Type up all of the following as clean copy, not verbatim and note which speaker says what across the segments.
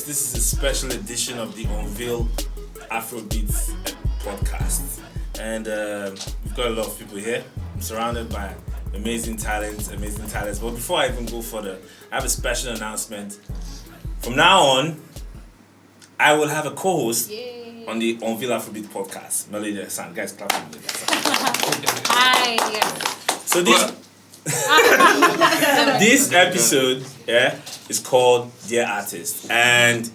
Speaker 1: This is a special edition of the Unveal Afrobeats podcast. And we've got a lot of people here. I'm surrounded by amazing talents. But before I even go further, I have a special announcement. From now on, I will have a co-host on the Unveal Afrobeats podcast. Melody Hassan. Guys, clap for Melody Hassan.
Speaker 2: Hi.
Speaker 1: So this episode is called Dear Artist, and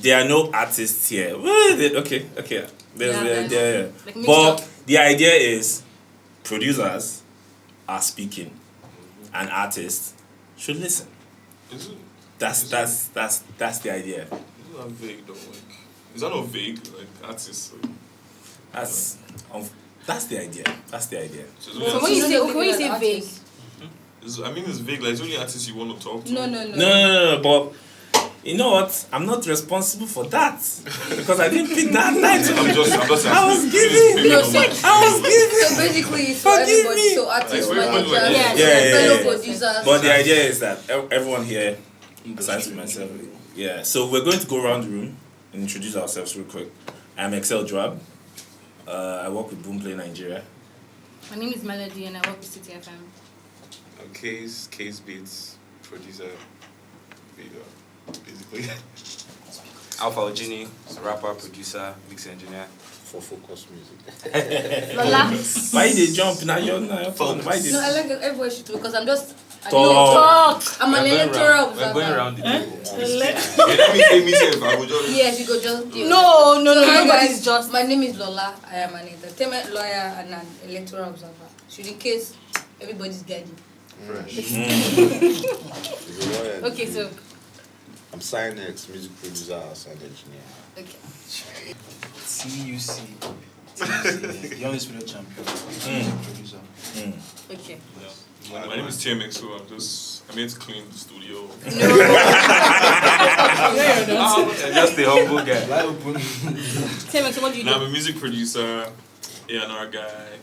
Speaker 1: there are no artists here. Okay. But the idea is producers are speaking, and artists should listen.
Speaker 3: Is it?
Speaker 1: That's the idea.
Speaker 3: Isn't that vague though? Is that not vague? Like artists?
Speaker 1: That's the idea.
Speaker 3: So
Speaker 2: when you say vague,
Speaker 3: it's vague. Like it's only artists you want to talk to.
Speaker 2: No.
Speaker 1: But you know what? I'm not responsible for that because I didn't pick that title.
Speaker 3: I'm just
Speaker 1: I was giving.
Speaker 2: So basically, it's for everybody. So artists, managers, fellow producers.
Speaker 1: But the idea is that everyone here, besides myself, So we're going to go around the room and introduce ourselves real quick. I'm XL Drab. I work with Boomplay Nigeria.
Speaker 2: My name is Melody and I work with City FM.
Speaker 4: I'm QuaseBeats, producer, basically. Alpha Ojini, rapper, producer, mix engineer.
Speaker 5: For focus music.
Speaker 2: Lola.
Speaker 1: Why they jump now? You're not phone. Why they?
Speaker 2: No, I like everybody should because I'm just.
Speaker 1: Talk.
Speaker 2: I'm an electoral
Speaker 4: We're going around the table.
Speaker 3: Let me say myself. I will just.
Speaker 2: Yes, you go just.
Speaker 6: No.
Speaker 2: Guys, just. My name is Lola. I am an entertainment lawyer and an electoral observer. So in case everybody's guiding. Okay, so.
Speaker 5: I'm SynX, music producer, sound engineer.
Speaker 2: Okay.
Speaker 7: T.U.C. Young Spirit Champion. Music producer.
Speaker 2: Okay.
Speaker 3: Yeah. My name is TMXO. I'm here to clean the studio.
Speaker 4: Just the humble guy.
Speaker 2: TMXO, what do you do?
Speaker 3: I'm a music producer, A&R guy.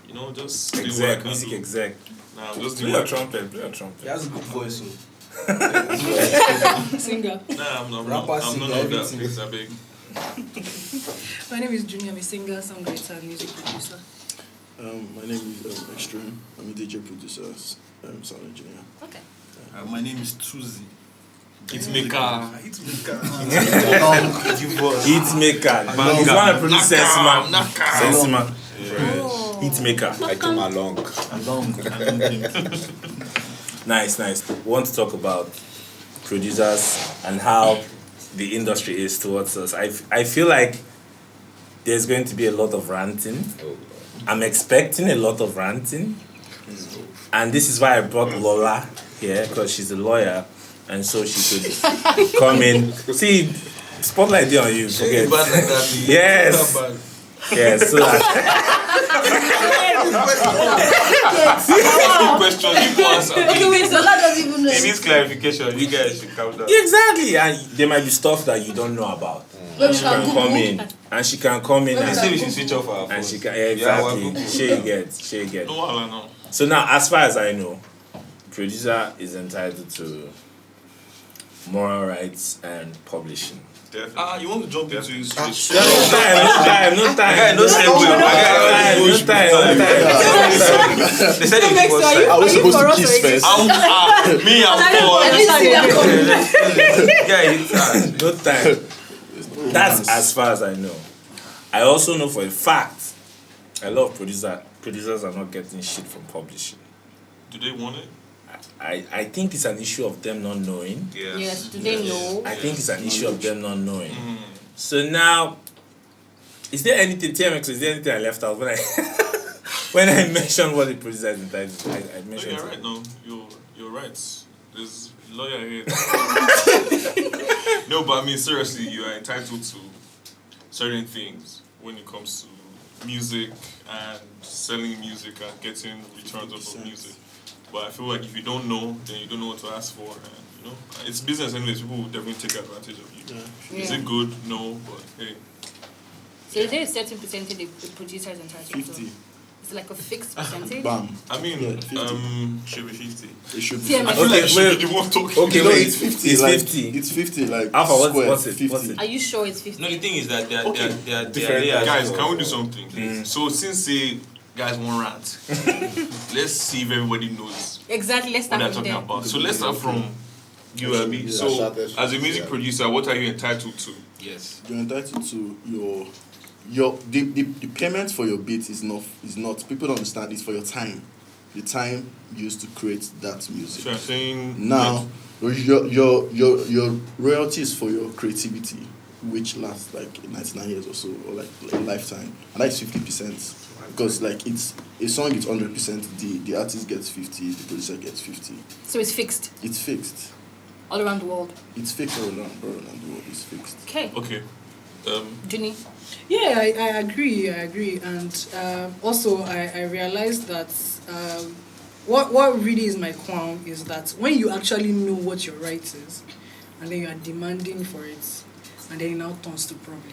Speaker 3: You know, just doing what I can
Speaker 1: music
Speaker 3: do.
Speaker 1: exec.
Speaker 3: Nah, I'm just
Speaker 1: Play
Speaker 3: doing
Speaker 1: a trumpet.
Speaker 7: He has a good voice, so.
Speaker 6: Singer.
Speaker 3: Nah, I'm
Speaker 7: Rapper,
Speaker 3: none
Speaker 7: singer,
Speaker 3: of that.
Speaker 7: everything.
Speaker 3: Please, I beg.
Speaker 6: My name is Dunnie. I'm a singer, songwriter, and music producer.
Speaker 8: My name is Xtreme. I'm a DJ producer, sound engineer.
Speaker 2: Okay.
Speaker 7: My name is Tuzi.
Speaker 3: Hitmaker.
Speaker 1: Hitmaker. He's one of the producer Sensima. Hitmaker.
Speaker 5: I came along.
Speaker 1: Nice. We want to talk about producers and how the industry is towards us. I feel like there's going to be a lot of ranting. I'm expecting a lot of ranting. And this is why I brought Lola here, because she's a lawyer. And so she could come in. See, spotlight on you. Forget. Yes. Yes. So
Speaker 3: Question, you go answer.
Speaker 2: Okay, wait, so that doesn't even know.
Speaker 4: It needs clarification. You guys should calm down.
Speaker 1: exactly, and there might be stuff that you don't know about. She can come in, and she can come in,
Speaker 4: They say we should switch off our phone.
Speaker 1: and she can exactly. She gets.
Speaker 3: No.
Speaker 1: So now, as far as I know, producer is entitled to moral rights and publishing.
Speaker 3: Definitely. You want to jump into his switch?
Speaker 1: No time.
Speaker 4: No segue. They said it was
Speaker 8: Are we supposed to kiss first?
Speaker 3: I'm
Speaker 1: No time. That's as far as I know. I also know for a fact a lot of producers are not getting shit from publishing.
Speaker 3: Do they want it?
Speaker 1: I think it's an issue of them not knowing.
Speaker 2: Yes, do they know?
Speaker 1: I think it's an issue of them not knowing. So now, is there anything I left out when I when I mentioned what the producer is entitled? I mentioned.
Speaker 3: You're right. No, you're right. There's a lawyer here. No, but I mean seriously, you are entitled to certain things when it comes to music and selling music and getting returns off of music. But I feel like if you don't know, then you don't know what to ask for. And, it's business anyways. People will definitely take advantage of you. Is it good? No, but hey.
Speaker 2: So is there a certain percentage the producer is entitled
Speaker 8: 50.
Speaker 2: to?
Speaker 6: Is it like a fixed percentage?
Speaker 8: Bam.
Speaker 3: I mean,
Speaker 8: Yeah, 50.
Speaker 3: should be 50.
Speaker 8: It should be.
Speaker 6: TMXO.
Speaker 3: I feel like
Speaker 1: Okay,
Speaker 3: it should
Speaker 1: wait.
Speaker 3: be the one talking.
Speaker 1: Okay,
Speaker 8: No,
Speaker 1: wait.
Speaker 8: it's 50.
Speaker 1: It's
Speaker 8: like,
Speaker 1: 50.
Speaker 8: It's 50. Like
Speaker 1: Alpha,
Speaker 8: square,
Speaker 1: what's it?
Speaker 8: 50.
Speaker 1: What's it?
Speaker 6: Are you sure it's 50?
Speaker 4: No, the thing is that there
Speaker 8: Okay.
Speaker 4: are
Speaker 1: Different
Speaker 4: layers.
Speaker 3: Guys,
Speaker 4: of-
Speaker 3: can we do something, please? So since say guys want rant, let's see if everybody knows
Speaker 6: Exactly. Let's
Speaker 3: what
Speaker 6: start
Speaker 3: they're
Speaker 6: from
Speaker 3: talking
Speaker 6: there.
Speaker 3: about. So let's start from you, Abby.
Speaker 5: Yeah,
Speaker 3: So
Speaker 5: started
Speaker 3: as a
Speaker 5: from-
Speaker 3: music
Speaker 5: yeah.
Speaker 3: producer, what are you entitled to?
Speaker 4: Yes.
Speaker 8: You're entitled to the payment for your beat is not people don't understand, it's for your time. The time used to create that music.
Speaker 3: So I'm saying
Speaker 8: Now your royalties for your creativity, which lasts like 99 years or so, or like a lifetime, and that's 50%. Because like it's a song is 100%, the artist gets 50, the producer gets 50.
Speaker 6: So it's fixed
Speaker 8: It's fixed.
Speaker 6: all around the world.
Speaker 8: It's fixed all around the world. It's fixed.
Speaker 6: Okay.
Speaker 3: Okay.
Speaker 6: Junie?
Speaker 2: Yeah, I agree. And also, I realized that what really is my qualm is that when you actually know what your right is, and then you are demanding for it, and then it now turns to problem.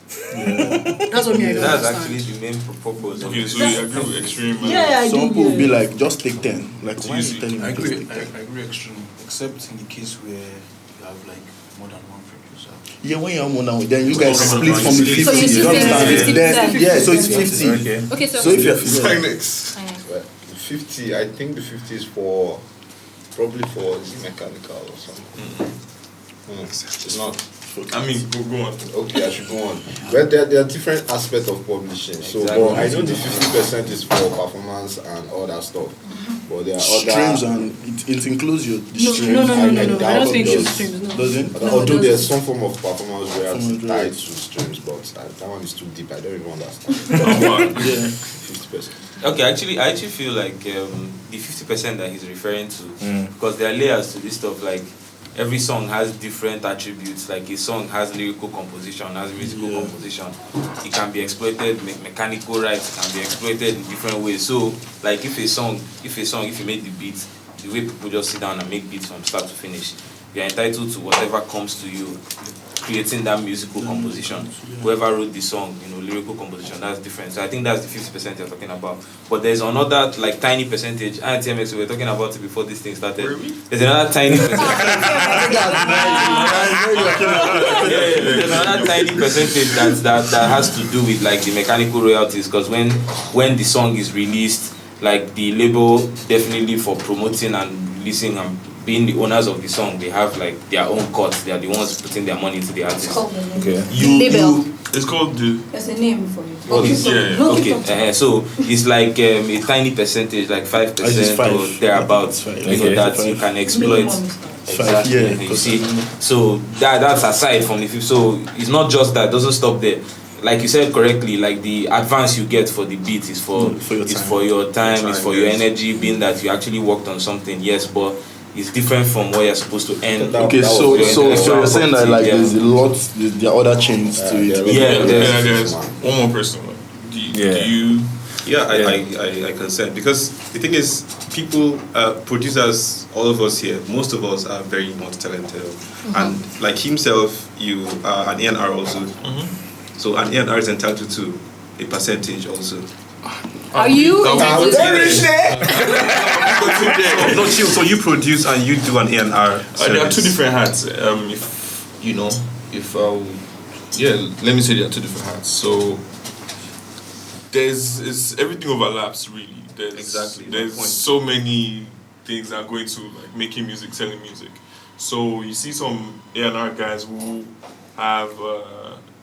Speaker 2: That's what I don't
Speaker 4: That's
Speaker 2: understand.
Speaker 4: actually the main purpose.
Speaker 3: Okay, so you agree with Extreme?
Speaker 2: Yeah, I
Speaker 8: Some
Speaker 2: do.
Speaker 8: people will be
Speaker 2: Yeah.
Speaker 8: like, just take 10. Like, why are you
Speaker 3: Tuzi.
Speaker 8: telling me
Speaker 7: I
Speaker 8: just
Speaker 7: agree.
Speaker 8: take 10?
Speaker 7: I agree extremely, except in the case where you have like more than one producer.
Speaker 8: Yeah, when you're more now, then you guys
Speaker 3: So
Speaker 8: split from the 50.
Speaker 6: So you
Speaker 8: you
Speaker 6: split
Speaker 8: understand?
Speaker 6: 50%.
Speaker 8: Then, yeah, so it's 50.
Speaker 1: Okay.
Speaker 6: Okay, so,
Speaker 8: So if you're
Speaker 5: SynX.
Speaker 6: Uh,
Speaker 5: Well, 50, I think the 50 is for probably for is it mechanical or something. It's not.
Speaker 3: I mean, go on.
Speaker 5: Okay, I should go on. Well, there are different aspects of publishing. So,
Speaker 4: Exactly.
Speaker 5: but I know the 50% is for performance and all that stuff. But there are
Speaker 8: streams
Speaker 5: other.
Speaker 8: and it includes your the
Speaker 2: No,
Speaker 8: streams.
Speaker 2: no, no, no,
Speaker 5: I
Speaker 2: no, no. I
Speaker 5: doubt
Speaker 2: don't think
Speaker 5: those-
Speaker 2: it's streams. No.
Speaker 8: Doesn't?
Speaker 2: No,
Speaker 5: Although
Speaker 2: it
Speaker 5: there's
Speaker 2: doesn't.
Speaker 5: some form of performance royalty
Speaker 8: Performance
Speaker 5: tied
Speaker 8: royalty.
Speaker 5: to streams, but that one is too deep. I don't even understand.
Speaker 8: Yeah.
Speaker 5: 50%.
Speaker 4: Okay, I actually feel like the 50% that he's referring to, because there are layers to this stuff. Like every song has different attributes. Like a song has lyrical composition, has musical composition. It can be exploited, mechanical rights can be exploited in different ways. So, like if you made the beat, the way people just sit down and make beats from start to finish, you're entitled to whatever comes to you. Creating that musical composition, whoever wrote the song, lyrical composition, that's different. So I think that's the 50% you're talking about. But there's another like tiny percentage. And TMXO, we were talking about it before this thing started. There's another tiny percentage. There's another tiny percentage that has to do with like the mechanical royalties. Because when the song is released, like the label definitely for promoting and releasing and being the owners of the song, they have like their own cuts. They are the ones putting their money into the
Speaker 2: It's
Speaker 4: artist.
Speaker 2: called the name.
Speaker 1: Okay.
Speaker 6: Label.
Speaker 3: It's called the.
Speaker 2: There's a name for it.
Speaker 4: Oh,
Speaker 2: Okay,
Speaker 4: it's-
Speaker 2: so
Speaker 3: yeah,
Speaker 2: no
Speaker 4: Okay,
Speaker 2: TikTok.
Speaker 4: so it's like a tiny percentage, like 5%
Speaker 8: It's 5.
Speaker 4: or thereabouts,
Speaker 8: It's 5.
Speaker 4: you know, that
Speaker 8: Okay.
Speaker 4: you can exploit.
Speaker 2: Minimum is five.
Speaker 4: Exactly.
Speaker 8: Yeah,
Speaker 4: You
Speaker 8: because-
Speaker 4: see, so that's aside from the fifth. So it's not just that; doesn't stop there. Like you said correctly, like the advance you get for the beat is for
Speaker 8: your
Speaker 4: it's
Speaker 8: time.
Speaker 4: for your time, it's for your
Speaker 3: yes.
Speaker 4: energy, being that you actually worked on something. Yes, but it's different from what you're supposed to earn.
Speaker 8: Okay,
Speaker 5: That
Speaker 8: so
Speaker 5: was
Speaker 8: you're saying that like
Speaker 4: Yeah.
Speaker 8: there's a lot, there are other chains to it.
Speaker 4: Yeah, there's-
Speaker 3: There's one more person. Do you?
Speaker 9: Yeah, I consent, because the thing is, people, producers, all of us here, most of us are very multi-talented, and like himself, you are an A&R also, so an A&R is entitled to a percentage also.
Speaker 6: Are you entitled to
Speaker 9: No, chill. So you produce and you do an A&R.
Speaker 3: There are two different hats. Let me say there are two different hats. So everything overlaps really.
Speaker 9: Exactly, my
Speaker 3: There's
Speaker 9: point.
Speaker 3: so many things that go into like making music, selling music. So you see some A&R guys who have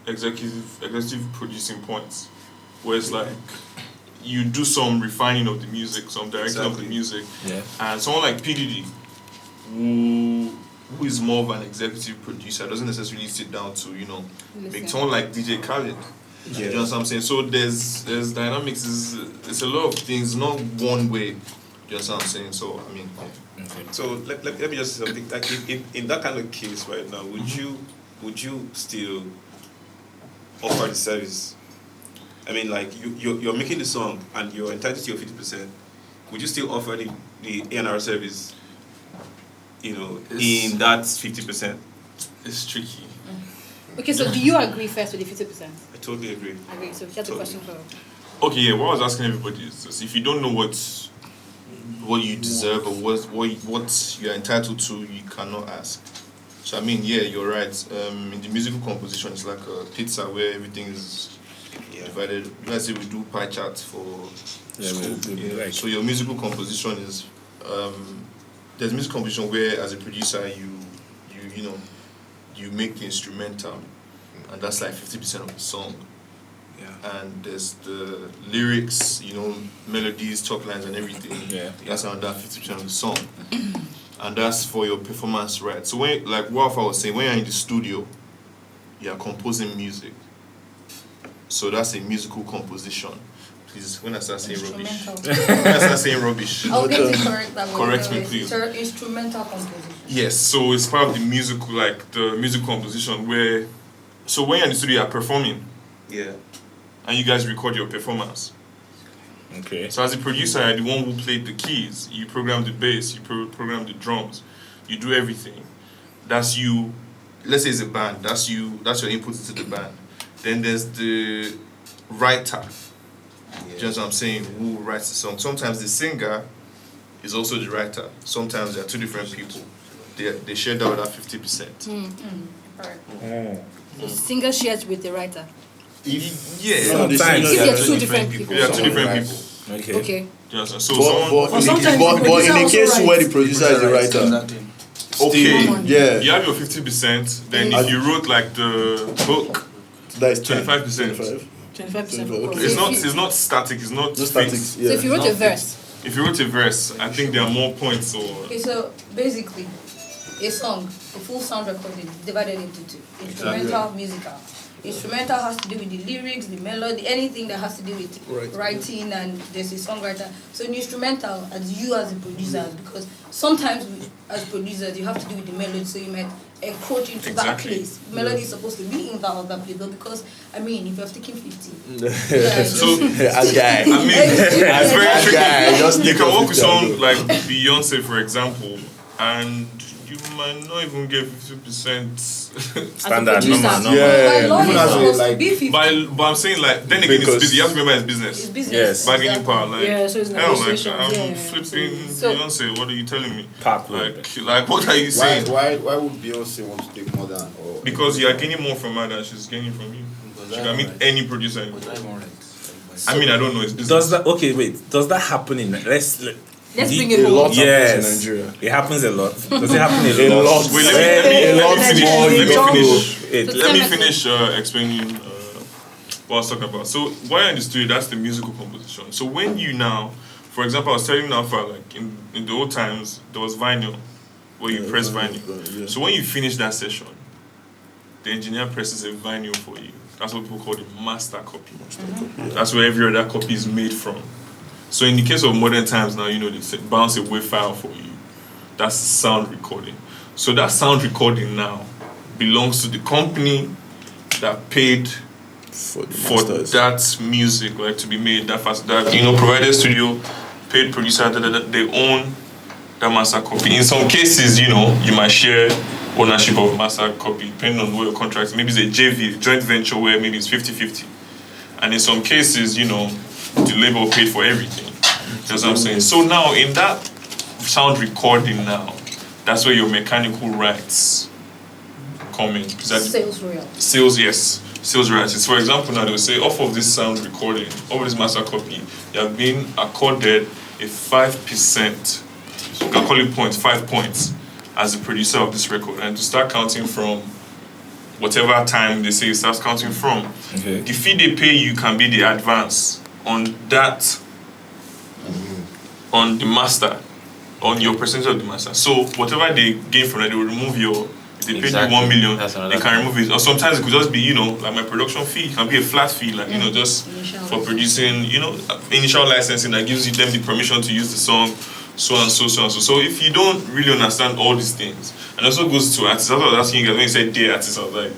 Speaker 3: executive producing points, where it's like you do some refining of the music, some directing of the
Speaker 9: Exactly.
Speaker 3: music,
Speaker 1: Yeah.
Speaker 3: and someone like PDD, who is more of an executive producer, doesn't necessarily sit down to make someone like DJ Khaled. You know what I'm saying? So there's dynamics. It's a lot of things, not one way. You know what I'm saying? So I mean,
Speaker 9: So let me just say something. Like in that kind of case right now, would you still offer the service? I mean, like you're making the song and you're entitled to your 50%. Would you still offer the A&R service? In that 50%.
Speaker 3: it's tricky.
Speaker 6: Okay, so do you agree first with the 50%?
Speaker 9: I totally agree.
Speaker 6: Agree. So that's a question for
Speaker 3: Okay, yeah. What I was asking everybody is this: if you don't know what you deserve or what you're entitled to, you cannot ask. So I mean, yeah, you're right. In the musical composition, it's like a pizza where everything is divided. Let's say we do pie charts for school. Yeah. So your musical composition is there's music composition where as a producer you make the instrumental, and that's like 50% of the song. Yeah. And there's the lyrics, melodies, top lines, and everything. Yeah. That's another 50% of the song. And that's for your performance, right? So when, like what I was saying, when you're in the studio, you're composing music. So that's a musical composition. Please, when I start saying rubbish. When I start saying rubbish.
Speaker 6: I'll get to correct that one.
Speaker 3: Correct me, please.
Speaker 6: Instrumental composition.
Speaker 3: Yes, so it's part of the musical, like the music composition where, so when you're in the studio, you're performing.
Speaker 9: Yeah.
Speaker 3: And you guys record your performance.
Speaker 1: Okay.
Speaker 3: So as a producer, you're the one who played the keys. You program the bass, you program the drums, you do everything. That's you. Let's say it's a band. That's you. That's your input into the band. Then there's the writer. Yeah. You know what I'm saying? Who writes the song? Sometimes the singer is also the writer. Sometimes there are two different people. They share that with that 50%.
Speaker 6: Right. The singer shares with the writer.
Speaker 3: Sometimes
Speaker 6: there are two different people.
Speaker 3: Yeah, two different people.
Speaker 6: Okay.
Speaker 3: Yes, so
Speaker 8: but in a case where the producer is the writer.
Speaker 3: Okay. You have your 50%. Then if you wrote like the book,
Speaker 8: that is
Speaker 3: 25%.
Speaker 2: 25%.
Speaker 3: Okay. It's not static. It's not
Speaker 8: static.
Speaker 6: So if you wrote a verse.
Speaker 3: I think there are more points.
Speaker 6: Okay, so basically, a song, a full sound recording, divided into two: instrumental, musical. Instrumental has to do with the lyrics, the melody, anything that has to do with writing, and there's a songwriter. So in instrumental, as you as a producer, because sometimes as producers you have to do with the melody, so you might encroach into that place. Melody is supposed to be in that place, but because if you're sticking 50,
Speaker 3: so
Speaker 8: a guy.
Speaker 3: I mean, it's very tricky.
Speaker 8: Just
Speaker 3: you can work with someone like Beyonce, for example, and you might not even get 50%.
Speaker 1: Standard, normal.
Speaker 8: Yeah,
Speaker 3: but I'm saying, like, then again, it's busy. You have to remember it's business.
Speaker 6: It's business.
Speaker 1: Yes.
Speaker 3: Bargaining power. Like,
Speaker 2: so it's
Speaker 3: hell, like,
Speaker 2: negotiation.
Speaker 3: I'm flipping Beyonce. What are you telling me?
Speaker 1: Like,
Speaker 3: what are you saying?
Speaker 5: Why would Beyonce want to take more than? Or
Speaker 3: because you are gaining more from her than she's gaining from you. She can meet any producer in the world. I mean, I don't know. It's business.
Speaker 1: Does that happen in? Let's
Speaker 6: bring it home.
Speaker 1: Yes,
Speaker 8: in Nigeria.
Speaker 1: It happens a lot. Does it happen a lot?
Speaker 3: Wait, let me finish explaining what I was talking about. So while you're in the studio, that's the musical composition. So when you now, for example, I was telling you now, like in the old times, there was vinyl where you press vinyl. So when you finish that session, the engineer presses a vinyl for you. That's what people call the master copy. That's where every other copy is made from. So in the case of modern times now, they bounce a WAV file for you. That's sound recording. So that sound recording now belongs to the company that paid for that music, like to be made that fast. That provided studio, paid producer, they own that master copy. In some cases, you might share ownership of master copy depending on what your contract is. Maybe it's a JV, joint venture, where maybe it's 50-50. And in some cases, the label paid for everything. That's what I'm saying. So now in that sound recording now, that's where your mechanical rights come in.
Speaker 6: Sales royalties.
Speaker 3: Sales royalties. For example, now they'll say off of this sound recording, off of this master copy, you have been accorded a 5%. You can call it points, 5 points, as the producer of this record. And to start counting from whatever time they say it starts counting from. Okay. The fee they pay you can be the advance on that, on the master, on your percentage of the master. So whatever they gain from that, they will remove your, if they pay you 1 million, they can remove it. Or sometimes it could just be, like my production fee, it can be a flat fee, like, just initial for producing, initial licensing that gives them the permission to use the song, so and so. So if you don't really understand all these things, and also goes to artists, that's what I was asking you guys when you said the artist, I was like,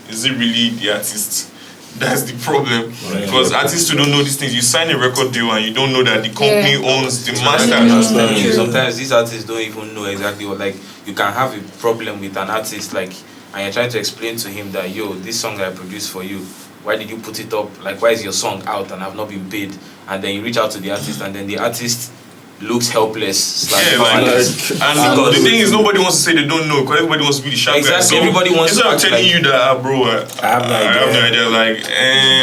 Speaker 3: is it really the artist? That's the problem. Right. Because artists who don't know these things, you sign a record deal and you don't know that the company owns the master.
Speaker 4: Sometimes these artists don't even know exactly what, like, you can have a problem with an artist, like, and you're trying to explain to him that, this song I produced for you, why did you put it up? Like, why is your song out and I've not been paid? And then you reach out to the artist, and then the artist looks helpless.
Speaker 3: Powerless. And the thing is, nobody wants to say they don't know, because everybody wants to be the sharp guy. So
Speaker 4: everybody wants to.
Speaker 3: Instead of telling you that, bro, I have no idea, like,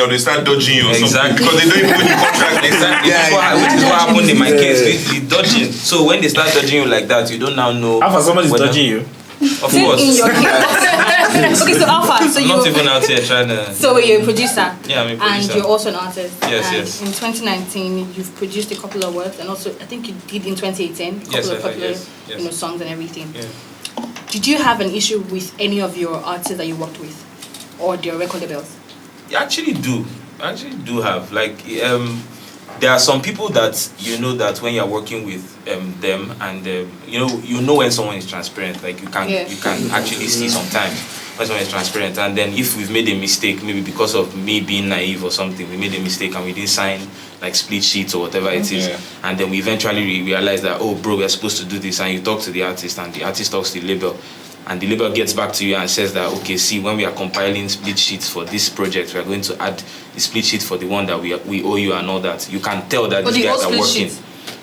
Speaker 3: or they start dodging you or something, because they don't even put the contract.
Speaker 4: Exactly. Which is what happened in my case. The dodging. So when they start dodging you like that, you don't now know.
Speaker 1: Alpha, somebody's dodging you.
Speaker 4: Of course.
Speaker 6: In your case. Okay, so Alpha, so
Speaker 4: I'm not even out here trying to.
Speaker 6: So you're a producer.
Speaker 4: Yeah, I'm a producer.
Speaker 6: And you're also an artist.
Speaker 4: Yes.
Speaker 6: In 2019, you've produced a couple of works, and also I think you did in 2018 a couple of popular, songs and everything.
Speaker 4: Yeah.
Speaker 6: Did you have an issue with any of your artists that you worked with, or their record labels?
Speaker 4: I actually do have, like, there are some people that you know that when you're working with them, and you know when someone is transparent, like you can actually see sometimes when someone is transparent. And then if we've made a mistake, maybe because of me being naive or something, we made a mistake and we didn't sign like split sheets or whatever it is, and then we eventually realize that, oh bro, we're supposed to do this, and you talk to the artist and the artist talks to the label, and the label gets back to you and says that, okay, see, when we are compiling split sheets for this project, we are going to add the split sheet for the one that we owe you and all that. You can tell that these guys are working.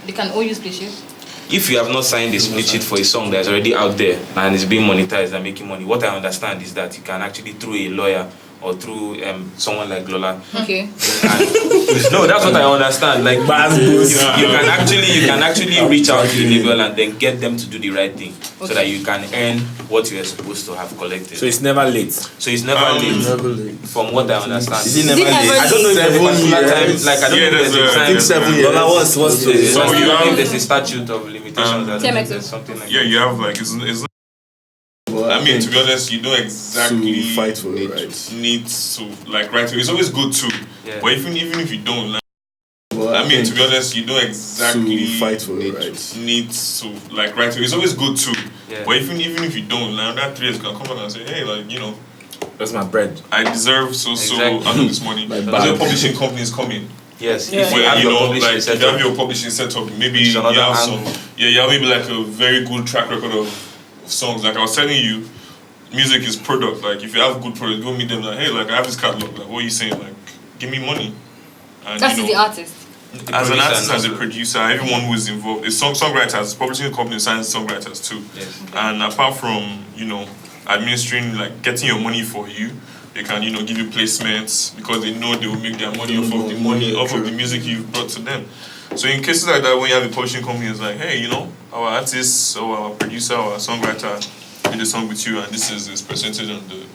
Speaker 6: They can owe you split sheets?
Speaker 4: If you have not signed the split sheet for a song that's already out there and is being monetized and making money, what I understand is that you can actually, through a lawyer or through someone like Lola.
Speaker 6: Okay.
Speaker 4: No, that's what I understand. Like, you can actually reach out to the label and then get them to do the right thing, so that you can earn what you are supposed to have collected.
Speaker 1: So it's never late.
Speaker 4: Never late. From what I understand.
Speaker 1: Is it never late?
Speaker 4: I don't know if there's a particular time. Like, I don't know if there's a time.
Speaker 8: I think 7 years.
Speaker 1: Lola, what's
Speaker 4: So you have, there's a statute of limitations.
Speaker 6: TMXO.
Speaker 4: Something like
Speaker 3: Yeah, you have like it's I mean, to be honest, you don't exactly
Speaker 8: to fight for the rights.
Speaker 3: Need to like right. It's always good to, but even if you don't, like, I mean, to be honest, you don't exactly
Speaker 8: to fight for the rights.
Speaker 3: Need to like right. It's always good to, but even if you don't, like that 3 years can come out and say, hey, like
Speaker 1: that's my bread.
Speaker 3: I deserve so out of this money. There's a publishing companies coming.
Speaker 4: Yes.
Speaker 3: Where like you have your publishing setup, maybe you have some. You have maybe like a very good track record of songs. Like I was telling you, music is product. Like if you have good product, go meet them. Like, hey, like I have this catalog. Like what are you saying? Like give me money. And,
Speaker 6: that's the artist.
Speaker 3: As an artist, as a producer, everyone who is involved, is songwriters, publishing companies signs songwriters too.
Speaker 4: Yes.
Speaker 3: And apart from administering, like getting your money for you, they can give you placements because they know they will make their money off of the music you've brought to them. So in cases like that, when you have a publishing company, it's like, hey, our artist or our producer or our songwriter did a song with you, and this is this percentage on the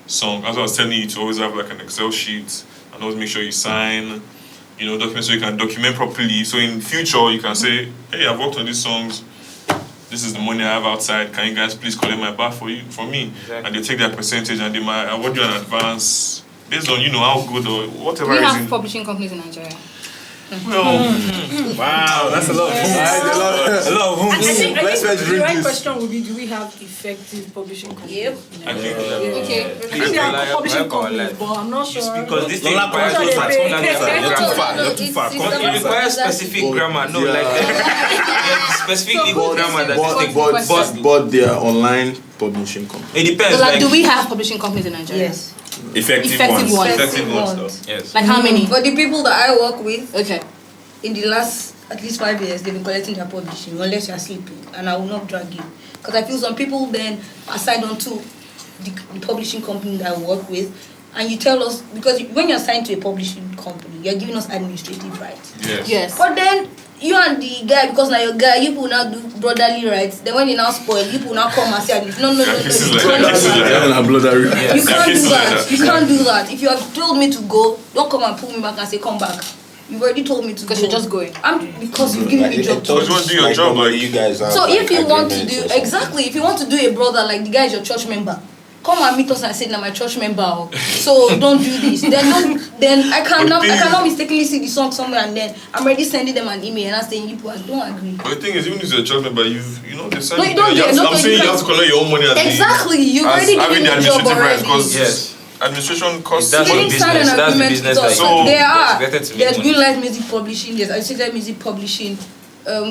Speaker 3: song. As I was telling you, to always have like an Excel sheet and always make sure you sign, documents so you can document properly. So in future, you can say, hey, I've worked on these songs. This is the money I have outside. Can you guys please collect my bar for me? Exactly. And they take their percentage and they might award you an advance based on how good or whatever.
Speaker 6: We have publishing companies in Nigeria.
Speaker 1: Wow, that's a lot of a lot of
Speaker 2: I think the right question would be, do we have effective publishing companies?
Speaker 6: Yep.
Speaker 3: I think
Speaker 2: Okay. I think there are publishing companies, but I'm not sure.
Speaker 4: Because this thing
Speaker 1: You're too far.
Speaker 4: It requires specific grammar. No, like specific legal grammar that
Speaker 8: but they are online publishing companies.
Speaker 4: It depends.
Speaker 6: So like, do we have publishing companies in Nigeria?
Speaker 2: Yes.
Speaker 1: Effective ones.
Speaker 4: Yes.
Speaker 6: Like how many?
Speaker 10: For the people that I work with,
Speaker 6: Okay.
Speaker 10: in the last at least 5 years, they've been collecting their publishing unless you're sleeping, and I will not drag you. Because I feel some people then assign on to the publishing company that I work with, and you tell us, because when you're assigned to a publishing company, you're giving us administrative rights.
Speaker 6: Yes.
Speaker 10: But then you and the guy, because now your guy, you will now do brotherly rights. Then when you now spoil, you will now come and say, no. You can't do that. You can't do that. If you have told me to go, don't come and pull me back and say, come back. You've already told me to go.
Speaker 6: Because you're just going.
Speaker 10: Because you've given me job.
Speaker 3: So you want to do your job, like
Speaker 5: you guys have.
Speaker 10: So if you want to do if you want to do a brother like the guy is your church member, come and meet us and say, "Now my church member." So don't do this. Then I cannot mistakenly see the song somewhere and then I'm already sending them an email and I'm saying, "You I don't agree."
Speaker 3: But the thing is, even if you're a church member, they send
Speaker 10: No, you don't.
Speaker 3: I'm saying you have to collect your own money.
Speaker 10: Exactly. You've already given me a job already.
Speaker 3: Yes. Administration costs.
Speaker 4: That's
Speaker 3: money.
Speaker 4: the business.
Speaker 10: So
Speaker 4: There's
Speaker 10: Green Light Music Publishing. There's Associated Music Publishing.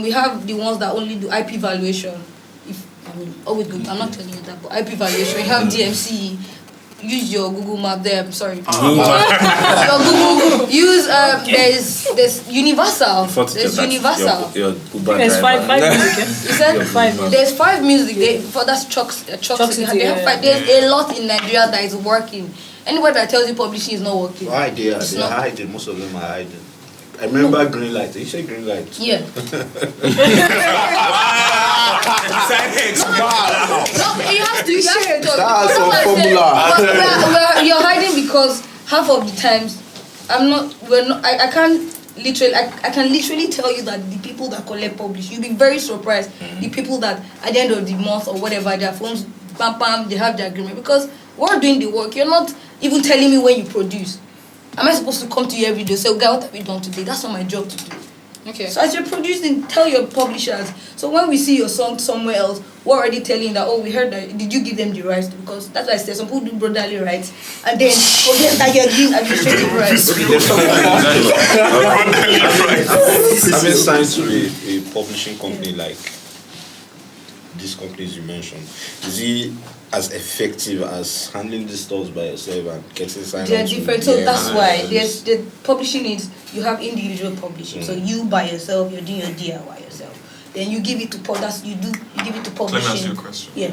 Speaker 10: We have the ones that only do IP valuation. Always good. I'm not telling you that, but IP valuation. We have DMC.
Speaker 6: use your Google Map there. I'm sorry.
Speaker 1: Google Map.
Speaker 6: Your Google. Use there's Universal. There's Universal.
Speaker 1: Your Uber
Speaker 2: There's
Speaker 1: driver.
Speaker 2: five music.
Speaker 6: You said
Speaker 2: Five.
Speaker 6: there's 5 music. For that's Chuck's. They have 5. There's a lot in Nigeria that is working. Anybody that tells you publishing is not working.
Speaker 5: Why they're
Speaker 6: not.
Speaker 5: hiding? Most of them are hiding. I remember Green Light. You say Green Light?
Speaker 6: Yeah. No, you have to.
Speaker 8: That's a formula.
Speaker 6: You're hiding because half of the times, I can't literally, I can literally tell you that the people that collect publish, you'll be very surprised. The people that at the end of the month or whatever, their phones, bam, bam, they have the agreement because we're doing the work. You're not even telling me when you produce. Am I supposed to come to you every day? Say, okay, what have you done today? That's not my job to do.
Speaker 10: Okay.
Speaker 6: So as you're producing, tell your publishers. So when we see your song somewhere else, we're already telling that, oh, we heard that. Did you give them the rights? Because that's why I said some people do brotherly rights, and then forget that you're doing administrative rights.
Speaker 5: I've been signed to a publishing company like these companies you mentioned. Is he as effective as handling these stuff by yourself and getting signed?
Speaker 6: They're different, so that's why there's the publishing is you have individual publishing. So you by yourself, you're doing your DIY yourself. Then you give it to you give it to publishing.
Speaker 3: Let me ask you a question.
Speaker 6: Yeah.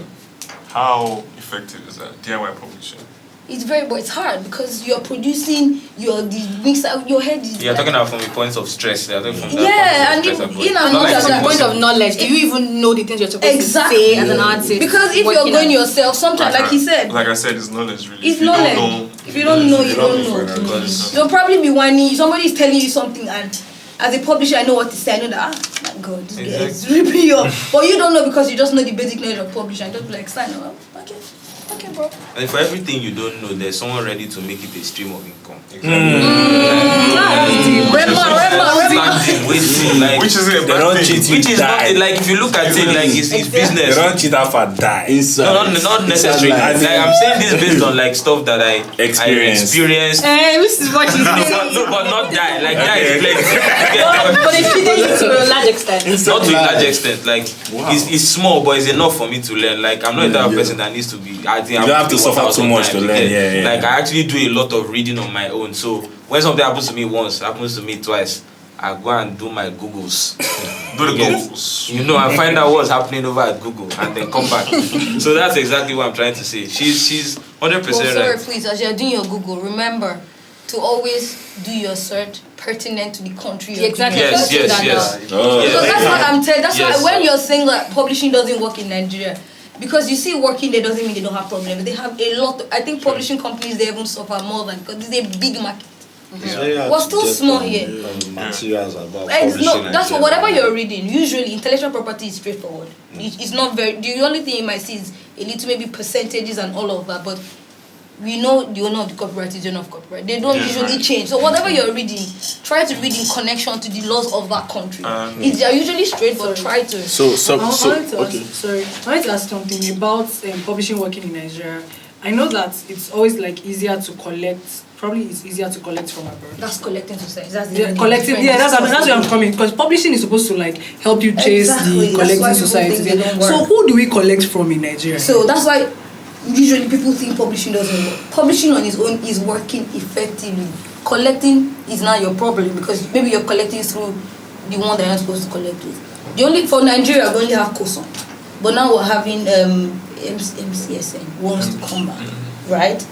Speaker 3: How effective is that DIY publishing?
Speaker 6: It's but it's hard because you're producing your head is.
Speaker 4: You're talking about from the point of stress. They're talking from
Speaker 6: and
Speaker 10: in as much as the point of knowledge, do you even know the things you're supposed to say as an artist?
Speaker 6: Because if you're going yourself, sometimes, like he said.
Speaker 3: Like I said, it's knowledge really.
Speaker 6: It's knowledge. If you don't know, you don't know. You'll probably be whining. Somebody is telling you something, and as a publisher, I know what to say. I know that, my God, this guy is ripping you off. But you don't know because you just know the basic knowledge of publishing. Just be like, sign up. Okay, bro.
Speaker 4: And for everything you don't know, there's someone ready to make it a stream of income.
Speaker 3: Which is a
Speaker 1: they don't cheat you.
Speaker 4: Which is not like if you look at it like it's business.
Speaker 1: They don't cheat out for die.
Speaker 4: No, not necessarily. Like I'm saying this based on like stuff that I experienced.
Speaker 10: This is what she's saying.
Speaker 4: No, but not die. Like die is like.
Speaker 10: But it's cheating to a large extent.
Speaker 4: Not to a large extent. Like it's small, but it's enough for me to learn. Like I'm not the type of person that needs to be.
Speaker 1: You don't have to suffer too much to learn. Yeah.
Speaker 4: Like I actually do a lot of reading on my own. So when something happens to me once, happens to me twice, I go and do my Googles.
Speaker 3: Do the Googles.
Speaker 4: You know, I find out what's happening over at Google and then come back. So that's exactly what I'm trying to say. She's 100%
Speaker 6: Sir,
Speaker 4: right.
Speaker 6: please, as you're doing your Google, remember to always do your search pertinent to the country.
Speaker 10: Exactly.
Speaker 4: Yes.
Speaker 6: Because that's what I'm telling. That's why when you're saying that publishing doesn't work in Nigeria, because you see working there doesn't mean they don't have problems. They have a lot. I think publishing companies, they even suffer more than, because this is a big market. We're still small here.
Speaker 5: Materials about
Speaker 6: that's whatever you're reading. Usually, intellectual property is straightforward. It's not very. The only thing you might see is a little maybe percentages and all of that. But we know the owner of the copyright is the owner of copyright. They don't usually change. So whatever you're reading, try to read in connection to the laws of that country. They're usually straight, but try to.
Speaker 2: I wanted to ask something about publishing working in Nigeria. I know that it's always like easier to collect. Probably it's easier to collect from abroad.
Speaker 6: That's collecting society. That's
Speaker 2: collecting. Yeah, that's where I'm coming. Because publishing is supposed to like help you chase the collecting society. So who do we collect from in Nigeria?
Speaker 6: So that's why usually people think publishing doesn't work. Publishing on its own is working effectively. Collecting is not your problem because maybe you're collecting through the one that you're not supposed to collect with. For Nigeria, we only have COSON. But now we're having MCSN wants to come back, right?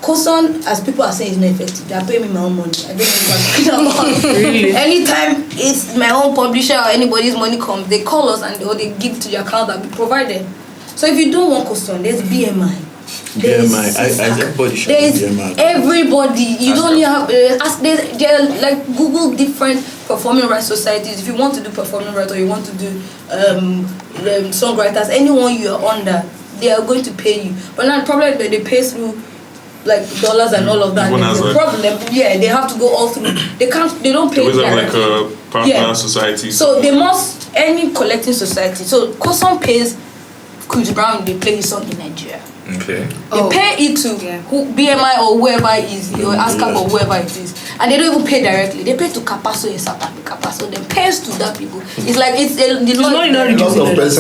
Speaker 6: COSON, as people are saying, is not effective. They are paying me my own money. I don't know what I'm talking about. Really? Anytime it's my own publisher or anybody's money comes, they call us or they give to the account that we provided. So if you don't want COSON, there's BMI.
Speaker 8: Everybody should
Speaker 6: there's
Speaker 8: BMI.
Speaker 6: Everybody. You don't have there like Google different performing rights societies. If you want to do performing rights or you want to do songwriters, anyone you are under, they are going to pay you. But now the problem is that they pay through like dollars and all of that. The problem, they have to go all through. They don't pay
Speaker 3: like a partner society.
Speaker 6: So they must, any collecting society. So COSON pays Chris Brown, they play his song in Nigeria.
Speaker 1: Okay.
Speaker 6: They pay it to BMI or whoever it is, or ASCAP or whoever it is. And they don't even pay directly. They pay to Capasso in South Africa. Capasso then pays to that people. It's like it's not reducing. It's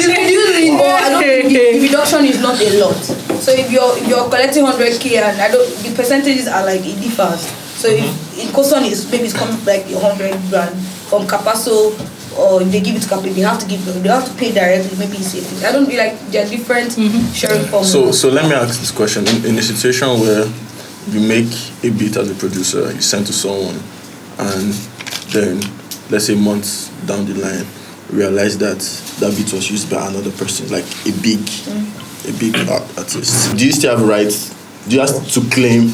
Speaker 6: reducing, but I don't think the reduction is not a lot.
Speaker 10: So if you're collecting 100K and the percentages are like it differs. So if in Koson is maybe it's coming like 100 grand from Capasso, or if they give it to Capasso, they have to pay directly. Maybe it's 50. I don't feel like there are different sharing formulas.
Speaker 8: So let me ask this question: in a situation where you make a beat as a producer, you send to someone, and then let's say months down the line, realize that beat was used by another person, like a big artist. Do you still have rights? Do you have to claim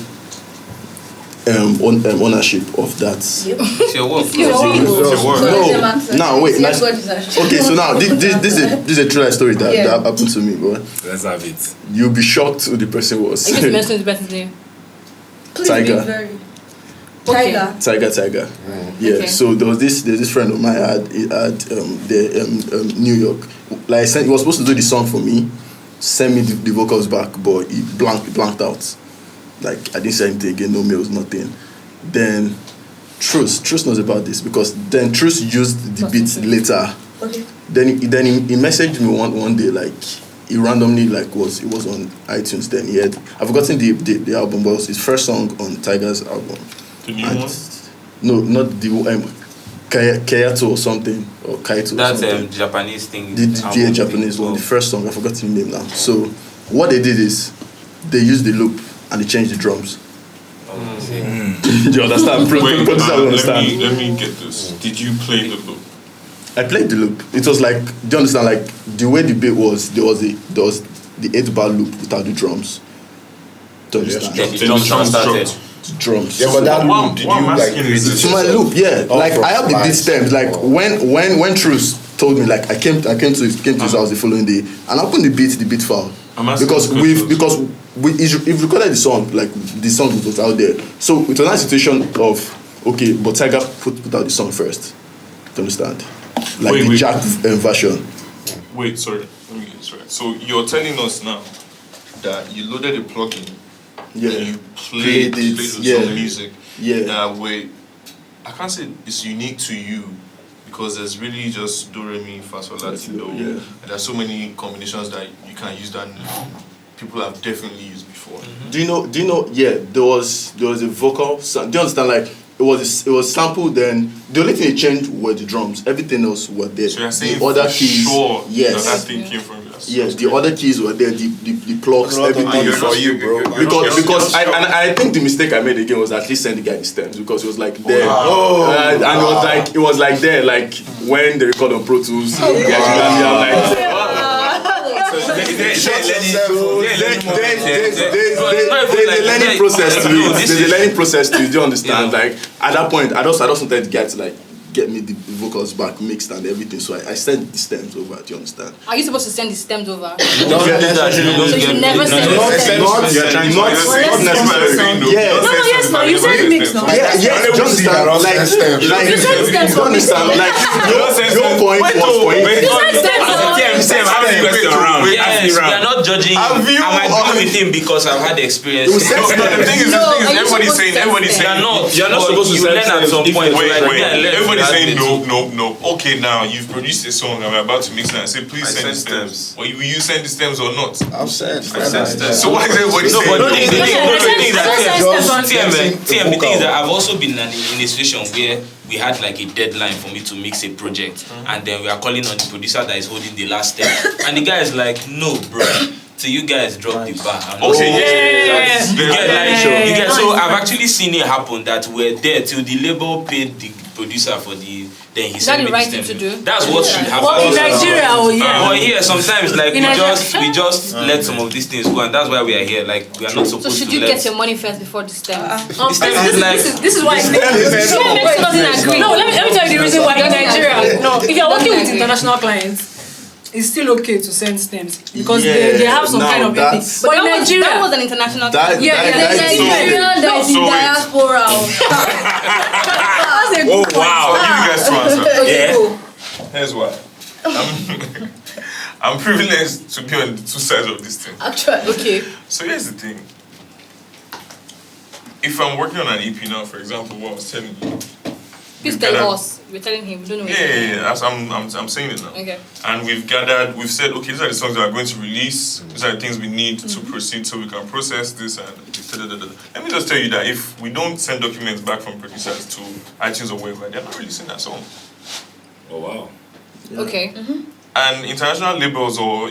Speaker 8: ownership of that?
Speaker 4: It's your work.
Speaker 10: It's your work.
Speaker 8: No, wait. Okay, so now this is a true life story that happened to me, bro.
Speaker 1: Let's have it.
Speaker 8: You'll be shocked who the person was.
Speaker 6: You need to mention the person's name.
Speaker 8: Tiger. Tiger. Yeah.
Speaker 6: Okay.
Speaker 8: So there's this friend of mine had New York. Like he was supposed to do the song for me, send me the vocals back, but he blanked out. Like I didn't say anything again, no mails, nothing. Then Truce knows about this because then Truce used the beats later.
Speaker 10: Okay.
Speaker 8: Then he messaged me one day, like he randomly was on iTunes. Then he had, I've forgotten the album, but it was his first song on Tiger's album.
Speaker 3: The new one?
Speaker 8: No, not the Kayato or something, or Kaito.
Speaker 4: That's
Speaker 8: or something.
Speaker 4: Japanese thing.
Speaker 8: The Japanese one, the first song. I forgot the name now. So what they did is they used the loop and they changed the drums. Do you understand?
Speaker 3: Let me get this. Did you play the loop?
Speaker 8: I played the loop. It was like, do you understand? Like the way the beat was, there was the 8-bar loop without the drums. Do you understand?
Speaker 4: Then the drums started.
Speaker 8: Drums.
Speaker 5: Yeah, but that loop, did you like
Speaker 8: it's my loop, yeah. Like I have the beat stems. Like when Truce told me, like I came to his house the following day, and I opened the beat file because we recorded the song, like the song was out there. So it was a situation of okay, but Tiger put out the song first. Do you understand? Like the jacked version.
Speaker 3: Wait, sorry. Let me get this right. So you're telling us now that you loaded a plugin.
Speaker 8: Yeah.
Speaker 3: And you played some music.
Speaker 8: Yeah.
Speaker 3: Wait, I can't say it's unique to you because there's really just do re mi fa sol la ti do.
Speaker 8: Yeah.
Speaker 3: And there's so many combinations that you can use that people have definitely used before.
Speaker 8: Do you know? Yeah, there was a vocal. Do you understand? Like it was sampled. Then the only thing that changed were the drums. Everything else were there.
Speaker 3: So you're saying
Speaker 8: the other keys,
Speaker 3: sure
Speaker 8: yes.
Speaker 3: that thing came from us.
Speaker 8: Yes, the other keys were there. The plugs, everything.
Speaker 5: for you, bro.
Speaker 8: Because I think the mistake I made again was at least send the guy the stems because it was like there, and it was like there, like when they record on Pro Tools. There's a learning process to it. There's a learning process to it. Do you understand? Like at that point, I just wanted the guy to like get me the vocals back mixed and everything. So I sent the stems over. Do you understand?
Speaker 6: Are you supposed to send the stems over?
Speaker 10: So you never send
Speaker 8: Not necessarily. Yeah.
Speaker 10: No, yes, no, you said mix, no.
Speaker 8: Yeah. Do you understand? Like
Speaker 10: You said stems
Speaker 8: you understand? Like your point was for
Speaker 10: You
Speaker 8: it.
Speaker 10: said stems
Speaker 4: We are not judging him. I'm agreeing with him because I've had the experience.
Speaker 3: The thing is, everybody's saying.
Speaker 4: You're not supposed to learn at some point.
Speaker 3: Wait. Everybody's saying no. Okay, now you've produced a song. I'm about to mix it. I say please send the stems. Or will you send the stems or not?
Speaker 5: I've said.
Speaker 3: So why is everybody saying?
Speaker 4: But the thing is that I've also been in a situation where we had like a deadline for me to mix a project, and then we are calling on the producer that is holding the last step, and the guy is like, "No, bro." So you guys drop the bar.
Speaker 3: Okay,
Speaker 4: you get. So I've actually seen it happen that we're there till the label paid the producer for the. Then he sent me the
Speaker 6: right
Speaker 4: stems.
Speaker 6: thing to do?
Speaker 4: That's what should happen.
Speaker 2: Well, in Nigeria,
Speaker 4: But here sometimes like we just let some of these things go, and that's why we are here. Like we are not supposed to.
Speaker 6: So should you get your money first before the stems?
Speaker 2: This is why doesn't agree. No, let me tell you the reason why in Nigeria. No, if you're working with international clients, it's still okay to send stems because they have some kind of ethics. But in Nigeria,
Speaker 6: that was an international
Speaker 10: There's Nigerian, there's the diaspora.
Speaker 3: Oh wow! I'll give you guys to answer.
Speaker 10: Okay, cool.
Speaker 3: Here's why. I'm privileged to be on the two sides of this thing.
Speaker 10: Actually,
Speaker 6: Okay.
Speaker 3: So here's the thing. If I'm working on an EP now, for example, what I was telling you,
Speaker 6: Please tell us. We're telling him. We don't know.
Speaker 3: Yeah. I'm saying it now.
Speaker 6: Okay.
Speaker 3: And we've said, okay, these are the songs we are going to release. These are the things we need to proceed so we can process this and Let me just tell you that if we don't send documents back from producers to iTunes or wherever, they're not releasing that song.
Speaker 1: Oh wow.
Speaker 2: Yeah.
Speaker 6: Okay.
Speaker 3: And international labels or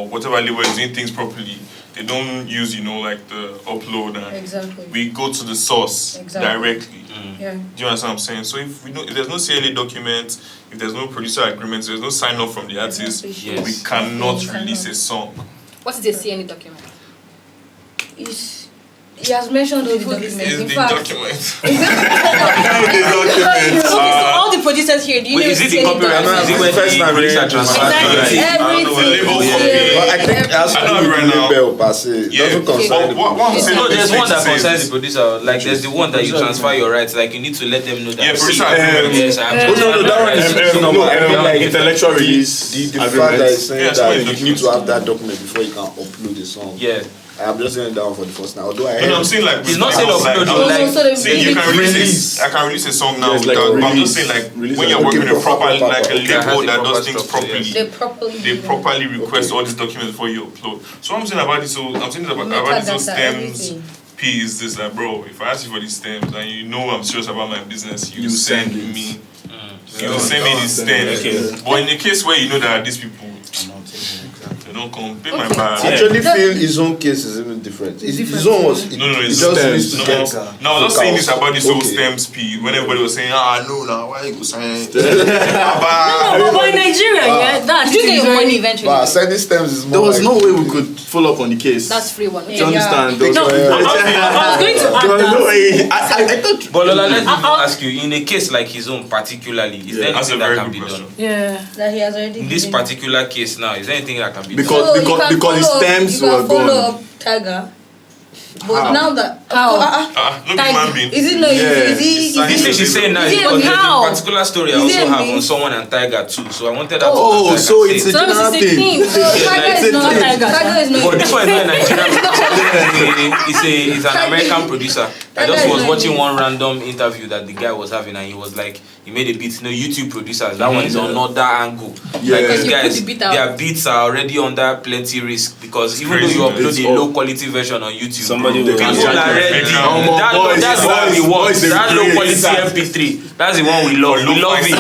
Speaker 3: whatever label is doing things properly, they don't use, like the upload and
Speaker 6: Exactly.
Speaker 3: we go to the source directly.
Speaker 6: Yeah.
Speaker 3: Do you understand what I'm saying? So if there's no CLA document, if there's no producer agreement, there's no sign off from the artist, we cannot release a song.
Speaker 6: What is a CNA document?
Speaker 10: He has mentioned all the documents.
Speaker 3: Is
Speaker 10: In
Speaker 3: the
Speaker 10: fact,
Speaker 3: document?
Speaker 6: Okay, so all the producers here, do you know
Speaker 4: is it the copyright? Is it when the producer transfers?
Speaker 6: Exactly.
Speaker 3: I don't know, a label
Speaker 6: Everything.
Speaker 3: copy.
Speaker 5: But I think it has to do with the label per se. It doesn't concern the
Speaker 3: What I'm saying
Speaker 4: No, there's
Speaker 3: basically
Speaker 4: one that
Speaker 3: says-
Speaker 4: concerns the producer. Like there's the one that you transfer your rights. Like you need to let them know that.
Speaker 3: Yeah, producer agreement.
Speaker 4: Yes, I have
Speaker 5: Oh, no, that one is
Speaker 8: like intellectual release.
Speaker 5: the fact that it's saying
Speaker 3: Yeah, so
Speaker 5: that
Speaker 3: many
Speaker 5: you need to have
Speaker 3: documents.
Speaker 5: that document before you can upload the song.
Speaker 4: Yeah.
Speaker 5: I'm just saying that one for the first time. Although I
Speaker 3: No, I'm saying like
Speaker 4: He's not saying upload.
Speaker 6: No,
Speaker 4: Like
Speaker 6: so the
Speaker 3: see, you can
Speaker 5: Release.
Speaker 3: release. I can release a song now.
Speaker 8: Yes, like
Speaker 3: without, but I'm
Speaker 8: release.
Speaker 3: just saying like
Speaker 8: Release
Speaker 3: when
Speaker 8: and
Speaker 3: you're working
Speaker 5: okay,
Speaker 3: a proper
Speaker 5: proper,
Speaker 3: like a
Speaker 5: proper.
Speaker 4: That has
Speaker 3: label
Speaker 4: the
Speaker 3: that
Speaker 4: proper
Speaker 3: does things
Speaker 4: structure,
Speaker 3: properly.
Speaker 4: yes.
Speaker 3: They properly request all these documents before you upload. So I'm saying about this. So I'm saying about this whole stems. P is this like, bro, if I ask you for these stems and you know I'm serious about my business, you send
Speaker 8: send it.
Speaker 3: me. You send me these stems.
Speaker 1: Okay.
Speaker 3: But in the case where you know that these people, they don't come pay my
Speaker 5: I
Speaker 3: bag.
Speaker 5: actually feel his own case is even different. His own was
Speaker 3: No,
Speaker 5: it
Speaker 3: it's
Speaker 5: just
Speaker 3: stems.
Speaker 5: needs to
Speaker 3: No,
Speaker 5: get
Speaker 3: no, I was just saying this about this whole
Speaker 5: Okay.
Speaker 3: stems P. When everybody was saying, no, now why you go sign?
Speaker 2: But in Nigeria, that
Speaker 6: Did you get your money eventually?
Speaker 5: But sending stems is more
Speaker 8: There was
Speaker 5: like,
Speaker 8: no way we could follow up on the case.
Speaker 6: That's free one.
Speaker 8: Do you understand? There was
Speaker 6: No,
Speaker 8: no way.
Speaker 6: I was going to add
Speaker 8: There was no
Speaker 6: that.
Speaker 8: way. I thought.
Speaker 4: But Lola, let me ask you, in a case like his own particularly, is there
Speaker 3: That's a
Speaker 4: anything that
Speaker 3: very
Speaker 4: can
Speaker 3: good
Speaker 4: be
Speaker 3: question.
Speaker 4: done?
Speaker 2: Yeah.
Speaker 10: that he has already
Speaker 4: In this
Speaker 10: given.
Speaker 4: particular case now, is there anything that can be
Speaker 8: Because-
Speaker 4: done?
Speaker 10: So you can
Speaker 8: because his
Speaker 10: follow up-
Speaker 8: stems
Speaker 10: you can
Speaker 8: were
Speaker 10: follow
Speaker 8: gone.
Speaker 10: up Tiger. But
Speaker 8: How?
Speaker 10: now that
Speaker 6: How?
Speaker 3: No human being.
Speaker 10: is it no?
Speaker 8: Yeah.
Speaker 10: Is he?
Speaker 4: This thing she's saying now
Speaker 6: Is
Speaker 4: is
Speaker 6: it
Speaker 4: because there's
Speaker 6: how?
Speaker 4: a particular story I
Speaker 10: Is
Speaker 4: also
Speaker 10: it
Speaker 4: have
Speaker 10: me?
Speaker 4: on someone and Tiger too. So I wanted that
Speaker 8: Oh,
Speaker 4: to
Speaker 8: so it's a
Speaker 6: So
Speaker 8: general
Speaker 6: it's a
Speaker 8: thing.
Speaker 6: thing.
Speaker 10: So Tiger is not
Speaker 6: Tiger.
Speaker 10: Tiger is not.
Speaker 4: But this one is not a Nigerian producer. It's an American producer. I just was watching one random interview that the guy was having and he was like, he made a beat. YouTube producers, that one is on another angle.
Speaker 8: Yeah.
Speaker 4: Like these
Speaker 6: You put
Speaker 4: guys,
Speaker 6: the beat out.
Speaker 4: their beats are already under plenty risk because even
Speaker 3: crazy,
Speaker 4: though you
Speaker 3: man.
Speaker 4: upload
Speaker 8: It's
Speaker 4: a
Speaker 8: all-
Speaker 4: low quality version on YouTube,
Speaker 1: Somebody will
Speaker 4: people
Speaker 1: cancel
Speaker 4: are
Speaker 1: it.
Speaker 4: ready.
Speaker 3: Oh,
Speaker 4: That's what we want.
Speaker 8: boys, they
Speaker 4: That low
Speaker 8: create
Speaker 4: quality
Speaker 8: sound.
Speaker 4: MP3. That's the one we love. We love it. We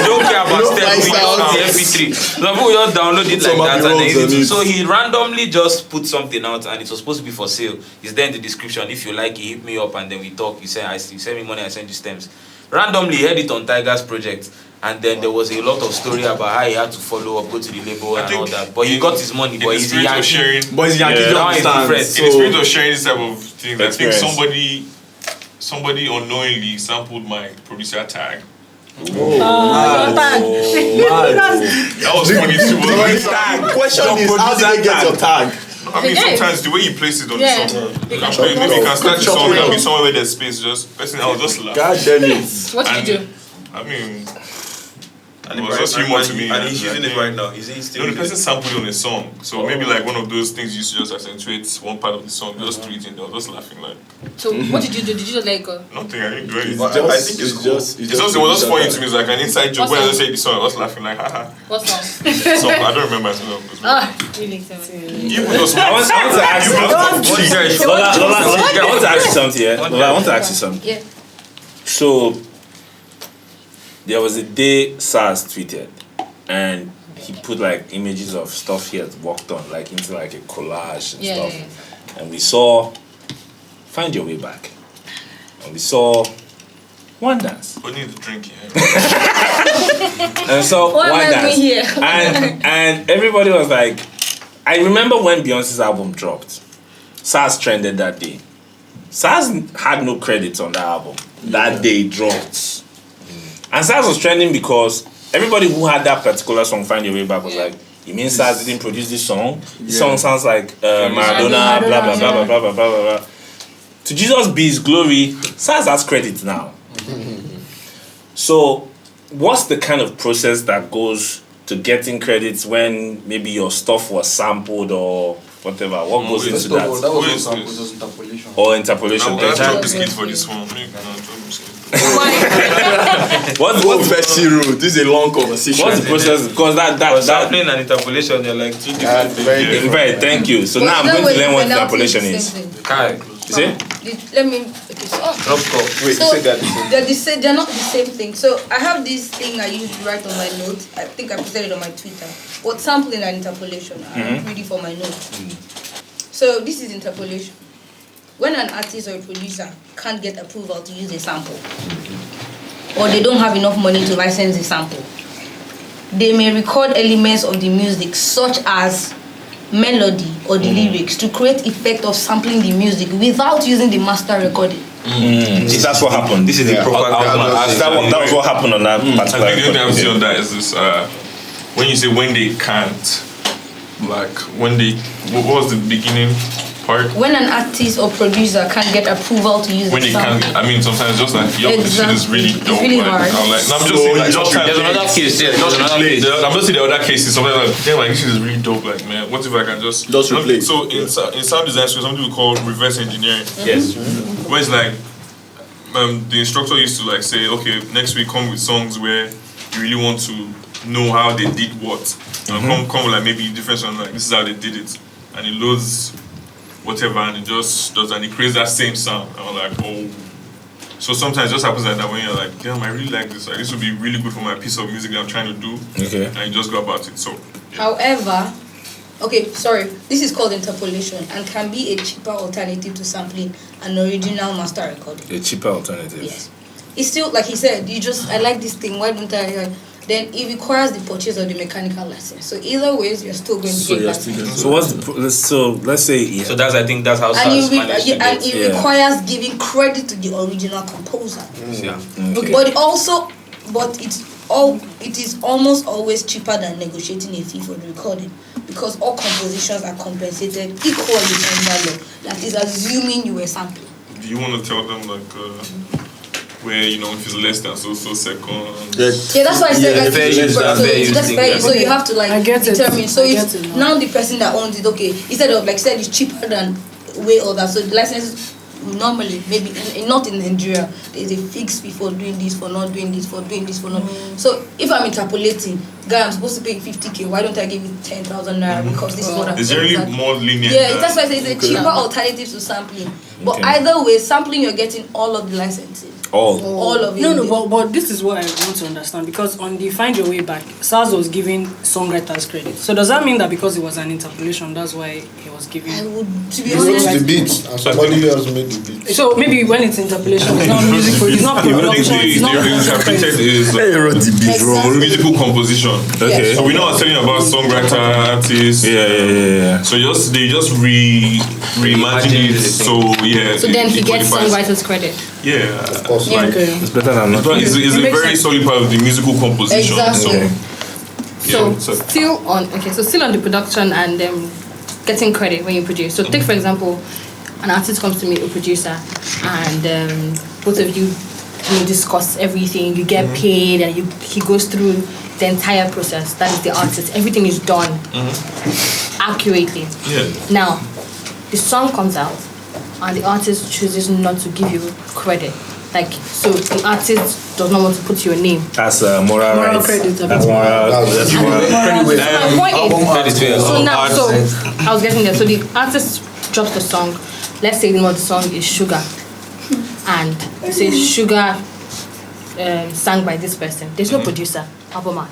Speaker 4: don't care about steps. We love the MP3. Some people just download it
Speaker 8: Some
Speaker 4: like that and
Speaker 8: happy
Speaker 4: then
Speaker 8: rolls on it.
Speaker 4: so he randomly just put something out and it was supposed to be for sale. It's there in the description. If you like, he hit me up and then we talk. You send me money, I send you stems. Randomly, he had it on Tiger's project. And then there was a lot of story about how he had to follow up, go to the label and
Speaker 3: think
Speaker 4: all that. But he got his money,
Speaker 3: In
Speaker 4: but
Speaker 3: the
Speaker 4: he's a
Speaker 3: spirit of
Speaker 4: Yankee.
Speaker 3: sharing,
Speaker 8: Boys, Yankee
Speaker 1: Yeah.
Speaker 8: don't
Speaker 4: That one is
Speaker 8: understand.
Speaker 4: different.
Speaker 3: in the spirit of sharing this type of thing, I think
Speaker 1: Experience.
Speaker 3: somebody unknowingly sampled my producer tag. That was funny too.
Speaker 8: The question is, how did they get your tag?
Speaker 3: I mean,
Speaker 6: Again.
Speaker 3: sometimes the way you place it on
Speaker 6: Yeah.
Speaker 3: the song, you can play, maybe you can start the song and be somewhere where there's space. Just person, I was just laugh.
Speaker 8: God damn it.
Speaker 6: What did you do?
Speaker 3: I mean,
Speaker 9: And
Speaker 3: it was just humor to me.
Speaker 9: And he's
Speaker 3: I
Speaker 9: using it
Speaker 3: think-
Speaker 9: right now. Is he still
Speaker 3: No, the
Speaker 9: using
Speaker 3: person sampled it on a song, so maybe like one of those things you used to just accentuate one part of the song, just threw it in. I was just laughing like
Speaker 6: So what did you do? Did you just like
Speaker 3: nothing. I didn't do anything.
Speaker 9: But I think it's cool.
Speaker 3: It's just it was just funny to me. It's like an inside joke. When I just say the song, I was laughing like haha.
Speaker 6: what song?
Speaker 3: So I don't remember as well.
Speaker 6: Really?
Speaker 3: You just
Speaker 1: I want to ask you something. Lola, I want to ask you something. Yeah? Lola, I want to ask you something.
Speaker 6: Yeah.
Speaker 1: So there was a day SARS tweeted, and he put like images of stuff he had worked on, like into like a collage and
Speaker 6: Yeah,
Speaker 1: stuff. And we saw Find Your Way Back, and we saw One Dance,
Speaker 3: What need to drink here?
Speaker 1: and so
Speaker 10: Why
Speaker 1: One
Speaker 10: am I
Speaker 1: Dance,
Speaker 10: here?
Speaker 1: and everybody was like, I remember when Beyonce's album dropped, SARS trended that day. SARS had no credits on the album that day it dropped. And SARS was trending because everybody who had that particular song, Find Your Way Back, was like, you mean SARS didn't produce this song? This song sounds like Maradona, blah, blah, blah, blah, blah, blah, blah, blah. To Jesus be his glory, SARS has credits now. So, what's the kind of process that goes to getting credits when maybe your stuff was sampled or whatever? What goes into
Speaker 7: That
Speaker 1: that?
Speaker 7: was
Speaker 3: Who
Speaker 7: not
Speaker 3: is
Speaker 7: sample, it
Speaker 3: this?
Speaker 7: was interpolation.
Speaker 1: Or interpolation?
Speaker 3: Now, let's drop
Speaker 1: Exactly.
Speaker 3: biscuit for this one. No, drop biscuit.
Speaker 8: What's Bessie Road? This is a long conversation.
Speaker 1: What's the process? Because that
Speaker 4: sampling and interpolation, they're like two different things.
Speaker 1: Right, thank you. So now I'm going to learn what interpolation is.
Speaker 4: Kai,
Speaker 1: you see?
Speaker 6: Let me. Okay, so,
Speaker 4: drop call.
Speaker 5: Wait,
Speaker 6: so
Speaker 5: you said that
Speaker 6: they're not the same thing. So I have this thing I used to write on my notes. I think I posted it on my Twitter. What sampling and interpolation? I'm ready for my notes. So this is interpolation. When an artist or a producer can't get approval to use a sample, or they don't have enough money to license a sample, they may record elements of the music such as melody or the lyrics to create effect of sampling the music without using the master recording.
Speaker 1: That's what happened.
Speaker 4: This is the proper
Speaker 1: that was what happened on that particular
Speaker 3: I think the only thing I see on
Speaker 1: recording.
Speaker 3: that is this, when you say when they can't, like when they, what was the beginning part?
Speaker 6: When an artist or producer can't get approval to use
Speaker 3: When
Speaker 6: a
Speaker 3: they
Speaker 6: sample.
Speaker 3: can't, I mean, sometimes just like, yo, this shit is really dope.
Speaker 6: It's really
Speaker 3: like,
Speaker 6: hard.
Speaker 3: I'm like, no, I'm just saying, like, just trying
Speaker 4: There's another case, yeah, there's another case.
Speaker 3: I'm just saying the other cases, sometimes like, damn, like, this shit is really dope. Like, man, what if I can just
Speaker 8: replay.
Speaker 3: So in sound design school, something we call reverse engineering.
Speaker 4: Yes.
Speaker 3: Where it's like, the instructor used to like say, okay, next week come with songs where you really want to know how they did what. Come with like maybe different songs, like this is how they did it, and it loads whatever, and it just does, and it creates that same sound. And I'm like, oh. So sometimes it just happens like that when you're like, damn, I really like this. Like, this would be really good for my piece of music that I'm trying to do.
Speaker 1: Okay.
Speaker 3: And you just go about it. So. Yeah.
Speaker 6: However, this is called interpolation and can be a cheaper alternative to sampling an original master record.
Speaker 1: A cheaper alternative.
Speaker 6: Yes. It's still, like he said, I like this thing, why don't I? Then it requires the purchase of the mechanical license. So either ways, you're still going to get license.
Speaker 1: So let's say
Speaker 4: So I think that's how
Speaker 6: and
Speaker 4: SARS managed to
Speaker 6: and
Speaker 4: get.
Speaker 6: it requires giving credit to the original composer.
Speaker 4: Yeah.
Speaker 1: Okay.
Speaker 6: But it is almost always cheaper than negotiating a fee for the recording, because all compositions are compensated equally under law. That is assuming you were sampling.
Speaker 3: Do you want to tell them like where, you know, if it's less than so seconds?
Speaker 6: Yeah, that's why I said like
Speaker 4: fair use,
Speaker 6: that's fair use. So you have to like
Speaker 2: I get it.
Speaker 6: determine. So
Speaker 2: I
Speaker 6: if
Speaker 2: get it
Speaker 6: now the person that owns it, okay, instead of like said it's cheaper than way other, so the license normally maybe not in Nigeria there's a fixed fee for doing this, for not doing this, for doing this, for not. So if I'm interpolating, guy, I'm supposed to pay 50K. Why don't I give you 10,000 naira because this is what I'm
Speaker 3: It's really more lenient.
Speaker 6: Yeah, that's why I say it's a cheaper alternative to sampling. But either way, sampling you're getting all of the licensing. All of it.
Speaker 2: No, but this is what I want to understand, because on the Find Your Way Back, SARS was giving songwriters credit. So does that mean that because it was an interpolation, that's why he was giving?
Speaker 6: I would, to be
Speaker 5: He wrote
Speaker 6: honest.
Speaker 5: the beats and somebody else made the beats.
Speaker 2: So maybe when it's interpolation, it's not music, it's not production, it's not
Speaker 3: The interpreted is musical composition.
Speaker 1: Okay.
Speaker 3: So we're not telling you about songwriter, artists.
Speaker 1: Yeah.
Speaker 3: So they just reimagine it.
Speaker 6: So then he gets songwriters credit.
Speaker 3: Yeah.
Speaker 5: Of course.
Speaker 3: Like,
Speaker 1: It's better than nothing.
Speaker 3: it's a very solid part of the musical composition.
Speaker 6: Exactly.
Speaker 3: So
Speaker 11: Still on the production and getting credit when you produce. So take for example, an artist comes to meet a producer, and both of you discuss everything. You get paid, and he goes through the entire process. That is the artist. Everything is done accurately.
Speaker 3: Yeah.
Speaker 11: Now, the song comes out, and the artist chooses not to give you credit. Like, so the artist does not want to put your name.
Speaker 1: That's moral rights.
Speaker 2: credit.
Speaker 1: That's moral. That's moral.
Speaker 11: My point is, so now, so
Speaker 3: artists.
Speaker 11: I was getting there. So the artist drops the song. Let's say the song is Sugar, and it says Sugar sang by this person. There's no producer, album art,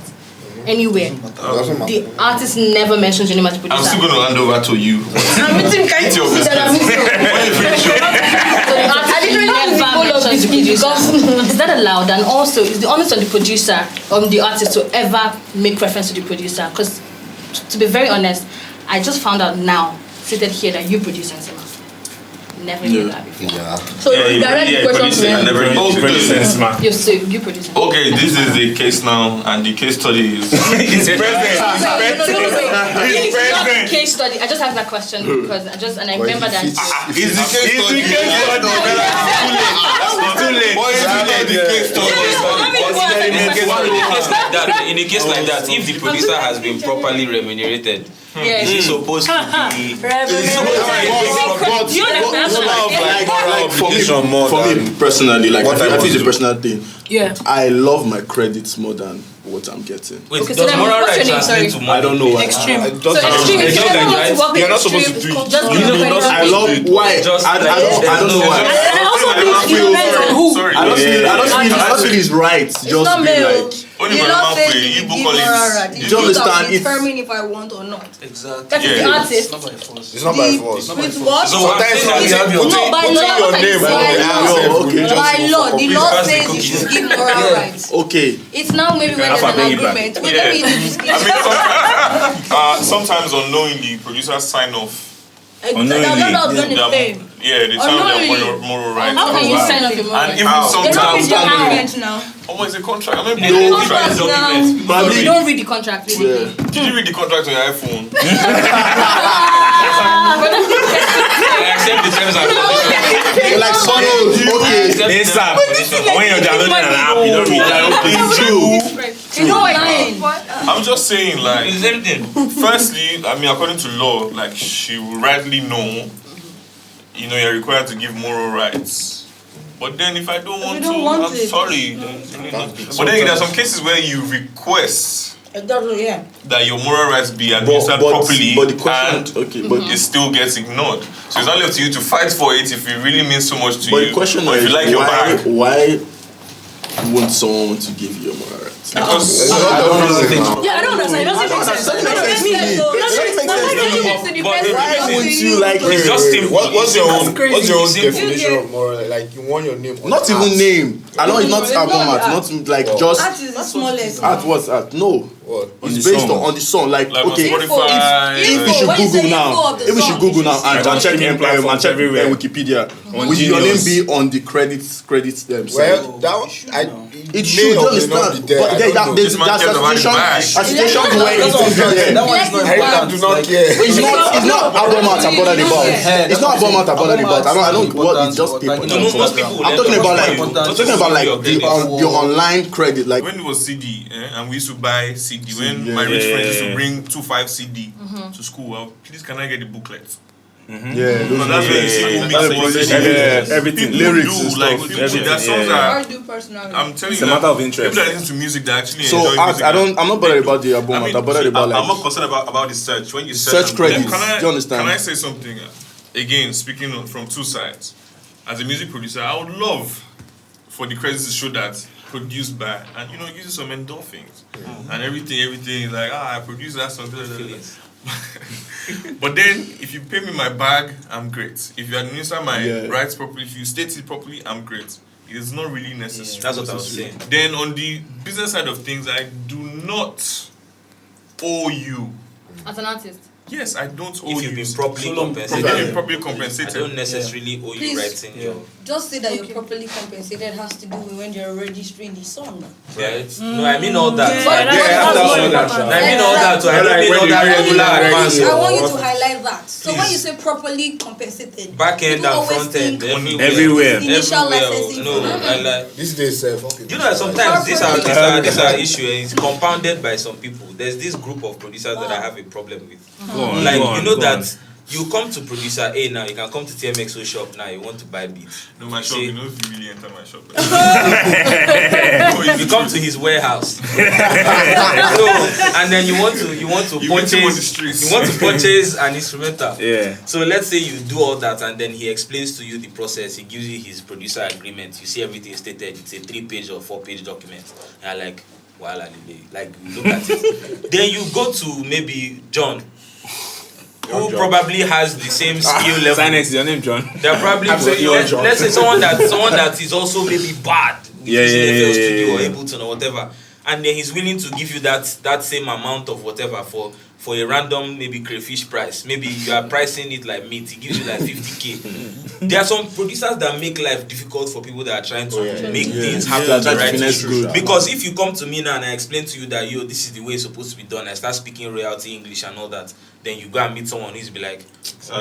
Speaker 11: anywhere.
Speaker 5: Doesn't matter.
Speaker 11: The artist never mentions your name as producer.
Speaker 3: I'm still going to hand over to you.
Speaker 11: I'm meeting kind
Speaker 3: Eat your
Speaker 11: of that I'm
Speaker 3: biscuits.
Speaker 11: So the artist never mentions the producer. Is that allowed? And also, is the onus on the producer, on the artist, to ever make reference to the producer? Because, to be very honest, I just found out now, seated here, that you produce Enzima. Never knew that before.
Speaker 5: Yeah.
Speaker 6: So direct the question to him. You produce it.
Speaker 3: Okay, this is the case now, and the case study is.
Speaker 1: It's present.
Speaker 11: It's not case study. I just asked that question because I remember that.
Speaker 3: Is the case study?
Speaker 1: Too late.
Speaker 3: What is the case study?
Speaker 4: that, in a case like that, if the producer has been properly remunerated, is he supposed to be?
Speaker 8: For me personally, like I think it's a personal thing.
Speaker 2: Yeah.
Speaker 8: I love my credits more than what I'm getting.
Speaker 4: Wait,
Speaker 11: Okay,
Speaker 4: does
Speaker 11: so
Speaker 4: moral
Speaker 11: what's your
Speaker 4: rights
Speaker 11: name?
Speaker 4: translate to money?
Speaker 8: I don't know why.
Speaker 2: Extreme.
Speaker 11: So extreme. If you ever want to work with
Speaker 9: You're not supposed to
Speaker 11: extreme,
Speaker 9: do it.
Speaker 11: just
Speaker 4: You
Speaker 11: give
Speaker 4: know,
Speaker 11: them
Speaker 8: I love why.
Speaker 4: Just
Speaker 8: I don't know why.
Speaker 11: And I also think it depends on who.
Speaker 3: Sorry.
Speaker 8: I don't feel it's right. Just
Speaker 6: It's not
Speaker 8: be
Speaker 6: male.
Speaker 8: like.
Speaker 3: Only
Speaker 6: You're
Speaker 3: my
Speaker 6: not
Speaker 3: mouth
Speaker 6: saying
Speaker 3: way,
Speaker 6: you
Speaker 3: Igbo
Speaker 6: give
Speaker 3: call it-
Speaker 6: moral right.
Speaker 8: Do you understand? It's-
Speaker 6: Determine if I want or not.
Speaker 7: Exactly.
Speaker 11: That is the
Speaker 3: Yeah.
Speaker 11: artist.
Speaker 7: It's not by force.
Speaker 5: It's not by force.
Speaker 6: With what?
Speaker 4: So I'm saying that you have your
Speaker 6: No, by
Speaker 5: Putting
Speaker 6: law.
Speaker 5: your name
Speaker 6: By
Speaker 5: on the
Speaker 6: law.
Speaker 5: answer will
Speaker 8: okay.
Speaker 5: just
Speaker 6: By
Speaker 5: go
Speaker 6: law,
Speaker 5: for
Speaker 6: the
Speaker 5: copy.
Speaker 6: law
Speaker 4: Pass the
Speaker 6: says you
Speaker 4: cookies.
Speaker 6: should give moral rights.
Speaker 8: Okay.
Speaker 6: It's now maybe when
Speaker 1: have
Speaker 6: there's
Speaker 1: a
Speaker 6: an
Speaker 1: piggyback.
Speaker 6: agreement. Wait,
Speaker 3: Yeah.
Speaker 6: let me do this.
Speaker 3: I mean, sometimes unknowingly, producers sign off.
Speaker 1: Unknowingly.
Speaker 3: Yeah, they sign off their moral rights.
Speaker 11: How can you sign off your
Speaker 3: And
Speaker 11: money?
Speaker 3: even
Speaker 6: They don't
Speaker 3: sometimes,
Speaker 6: read the agreement now.
Speaker 3: it's a contract. I mean,
Speaker 4: They
Speaker 3: the
Speaker 4: don't
Speaker 3: contract.
Speaker 4: read the
Speaker 6: Contract
Speaker 4: document.
Speaker 11: You
Speaker 8: Probably.
Speaker 11: don't read the contract, really.
Speaker 8: Yeah.
Speaker 3: Did you read the contract on your iPhone?
Speaker 4: I accept the terms and conditions.
Speaker 8: You're like sorrows. Okay.
Speaker 1: It's up. When you're downloading an app, you don't read that.
Speaker 6: It's not lying.
Speaker 3: I'm just saying, like,
Speaker 4: It's the same thing.
Speaker 3: firstly, I mean, according to law, like, she will rightly know, you're required to give moral rights. But then if I don't want
Speaker 6: don't
Speaker 3: to,
Speaker 6: want
Speaker 3: I'm
Speaker 6: it.
Speaker 3: sorry. But then there are some cases where you request
Speaker 6: Yeah.
Speaker 3: that your moral rights be administered properly,
Speaker 8: but the question,
Speaker 3: and
Speaker 8: okay, but
Speaker 3: it still gets ignored. So it's only up to you to fight for it if it really means so much to
Speaker 8: but
Speaker 3: you.
Speaker 8: the question
Speaker 3: or if
Speaker 8: is
Speaker 3: you like your bag.
Speaker 8: why won't someone want to give you a moral right?
Speaker 3: Because
Speaker 11: Yeah, I don't understand. It doesn't make sense. It doesn't make sense.
Speaker 8: Why would you like
Speaker 4: It's just simple.
Speaker 5: What's your own
Speaker 4: Simple.
Speaker 5: definition of moral? Like you want your name on
Speaker 8: not
Speaker 5: the
Speaker 8: even
Speaker 5: art.
Speaker 8: name? I know it's not album art, not like just
Speaker 6: That is the smallest.
Speaker 8: art. What's art? No,
Speaker 5: What?
Speaker 8: it's based on the song. Like
Speaker 3: Like
Speaker 8: okay,
Speaker 3: on Spotify.
Speaker 8: if we should
Speaker 6: When you say
Speaker 8: Google
Speaker 6: info
Speaker 8: now,
Speaker 6: of the
Speaker 8: if we
Speaker 6: song,
Speaker 8: should Google
Speaker 6: you
Speaker 8: now
Speaker 6: should
Speaker 8: and check
Speaker 1: platforms everywhere.
Speaker 8: Wikipedia,
Speaker 1: On
Speaker 8: will your name
Speaker 1: Genius.
Speaker 8: be on the credits?
Speaker 5: Well, that
Speaker 8: It should, you understand? But there, there's associations where it is there.
Speaker 5: I do not care.
Speaker 8: It's not album art I'm bothered about. It's not album art I'm bothered about. I don't what it's just paper.
Speaker 4: No, most people.
Speaker 8: I'm talking about like the online credit, like
Speaker 3: When it was CD, and we used to buy CD, when my rich friends used to bring 2.5 CD to school, well, please can I get the booklet?
Speaker 8: yeah,
Speaker 3: So that's where you see who makes the
Speaker 1: everything,
Speaker 3: People
Speaker 1: lyrics
Speaker 3: do,
Speaker 1: and
Speaker 3: like,
Speaker 1: stuff,
Speaker 3: there are songs
Speaker 1: everything.
Speaker 3: that
Speaker 6: I do personally.
Speaker 3: I'm telling
Speaker 1: It's
Speaker 3: you
Speaker 1: a
Speaker 3: that
Speaker 1: matter of interest.
Speaker 3: people that listen to music that actually
Speaker 8: so
Speaker 3: enjoy music.
Speaker 8: I'm not bothered about the album art. I'm bothered about
Speaker 3: I'm not
Speaker 8: like
Speaker 3: concerned about the search. When you
Speaker 8: search
Speaker 3: and-
Speaker 8: credits.
Speaker 3: Can I,
Speaker 8: Do you understand?
Speaker 3: Can I say something? Again, speaking from two sides. As a music producer, I would love for the credits to show that produced by, and using some endorphins and everything is like, I produced that song. But then, if you pay me my bag, I'm great. If you administer my rights properly, if you state it properly, I'm great. It is not really necessary.
Speaker 4: That's what I was saying.
Speaker 3: Then on the business side of things, I do not owe you.
Speaker 11: As an artist.
Speaker 3: Yes, I don't owe
Speaker 4: If
Speaker 3: you.
Speaker 4: you've been properly
Speaker 3: If you've
Speaker 4: compensated,
Speaker 3: been properly
Speaker 4: I
Speaker 3: compensated.
Speaker 4: don't necessarily owe you
Speaker 6: Please.
Speaker 4: writing your
Speaker 6: Just say that you're properly compensated has to do with when you're registering the song.
Speaker 4: right. No, I mean all that.
Speaker 6: Yeah,
Speaker 4: Like,
Speaker 6: that's
Speaker 4: that's
Speaker 6: more
Speaker 4: all that.
Speaker 6: important.
Speaker 4: I mean all that too. I don't mean all that regular advance.
Speaker 6: I want you to highlight that. So when
Speaker 4: Please.
Speaker 6: you say properly compensated,
Speaker 4: Back end
Speaker 6: people
Speaker 4: and
Speaker 6: always
Speaker 4: front end,
Speaker 6: think
Speaker 1: Everywhere.
Speaker 6: initial licensing.
Speaker 4: No, I like.
Speaker 5: This day self. Okay.
Speaker 4: You know that sometimes these are issue and it's compounded by some people. There's this group of producers that I have a problem with. Like you know that you come to producer A now, you can come to TMXO shop now, you want to buy beats.
Speaker 3: No, my
Speaker 4: You
Speaker 3: shop,
Speaker 4: say-
Speaker 3: you know if you really enter my shop.
Speaker 4: you come to his warehouse. So and then you want to
Speaker 3: You meet him on the
Speaker 4: purchase
Speaker 3: streets.
Speaker 4: you want to purchase an instrumental.
Speaker 1: Yeah.
Speaker 4: So let's say you do all that and then he explains to you the process, he gives you his producer agreement, you see everything stated, it's a 3-page or 4-page document. And you're like, well, like you look at it. Then you go to maybe John, who probably has the same skill level.
Speaker 1: SynX is your name, John.
Speaker 4: They're probably let's say someone that is also maybe bad with
Speaker 1: Yeah,
Speaker 4: using
Speaker 1: yeah,
Speaker 4: FL
Speaker 1: yeah,
Speaker 4: Studio
Speaker 1: yeah,
Speaker 4: or
Speaker 1: yeah.
Speaker 4: Ableton or whatever, and then he's willing to give you that same amount of whatever for a random maybe crayfish price. Maybe you are pricing it like meat, he gives you like 50k. There are some producers that make life difficult for people that are trying to make things happen the right way. Because if you come to me now and I explain to you that this is the way it's supposed to be done, I start speaking royalty English and all that, then you go and meet someone who's be like, I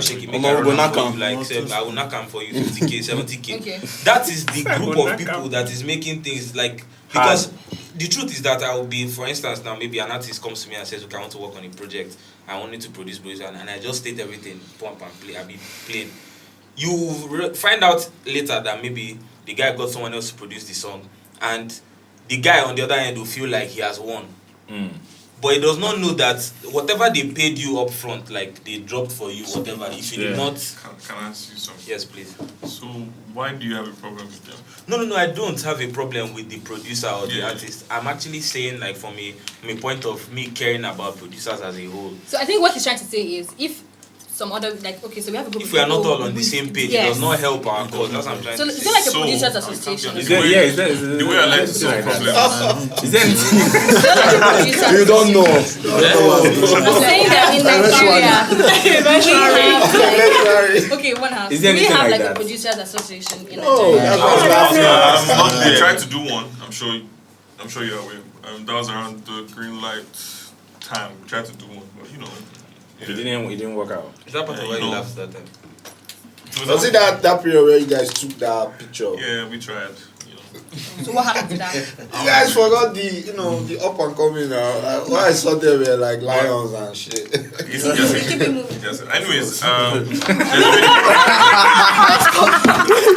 Speaker 4: will knock am for you 50k, 70k.
Speaker 11: Okay.
Speaker 4: That is the group of people that is making things like, because the truth is that I will be, for instance, now maybe an artist comes to me and says, okay, I want to work on a project, I want you to produce, and I just state everything, pump and play, I'll be playing. You find out later that maybe the guy got someone else to produce the song, and the guy on the other end will feel like he has won. But he does not know that whatever they paid you up front, like they dropped for you, whatever, if you did not...
Speaker 3: Can I ask you something?
Speaker 4: Yes, please.
Speaker 3: So, why do you have a problem with them?
Speaker 4: No, I don't have a problem with the producer or the artist. I'm actually saying, like, from a point of me caring about producers as a whole.
Speaker 11: So I think what he's trying to say is, if some other, like, okay, so we have a group of
Speaker 4: if we are not
Speaker 11: people
Speaker 4: all on the same page,
Speaker 11: yes.
Speaker 4: it does not help our cause. That's what I'm trying to say.
Speaker 11: So is it like a producers association?
Speaker 3: The way I like to solve problems.
Speaker 1: Is there anything?
Speaker 8: You don't know.
Speaker 11: I'm saying that in Nigeria, okay, one house.
Speaker 1: Is there
Speaker 11: We
Speaker 1: anything
Speaker 11: have
Speaker 1: like
Speaker 11: like
Speaker 1: that?
Speaker 11: a producers association in
Speaker 8: Oh,
Speaker 11: Nigeria.
Speaker 3: They tried to do one. I'm sure you're aware. That was around the green light time. We tried to do one, but you know.
Speaker 1: It didn't work out.
Speaker 4: Is that part of why you laughed that time?
Speaker 5: Was it that period where you guys took that picture?
Speaker 3: Yeah, we tried.
Speaker 11: So what happened to that?
Speaker 5: You guys forgot the up and coming now. When I saw them were like lions and shit.
Speaker 3: Anyways,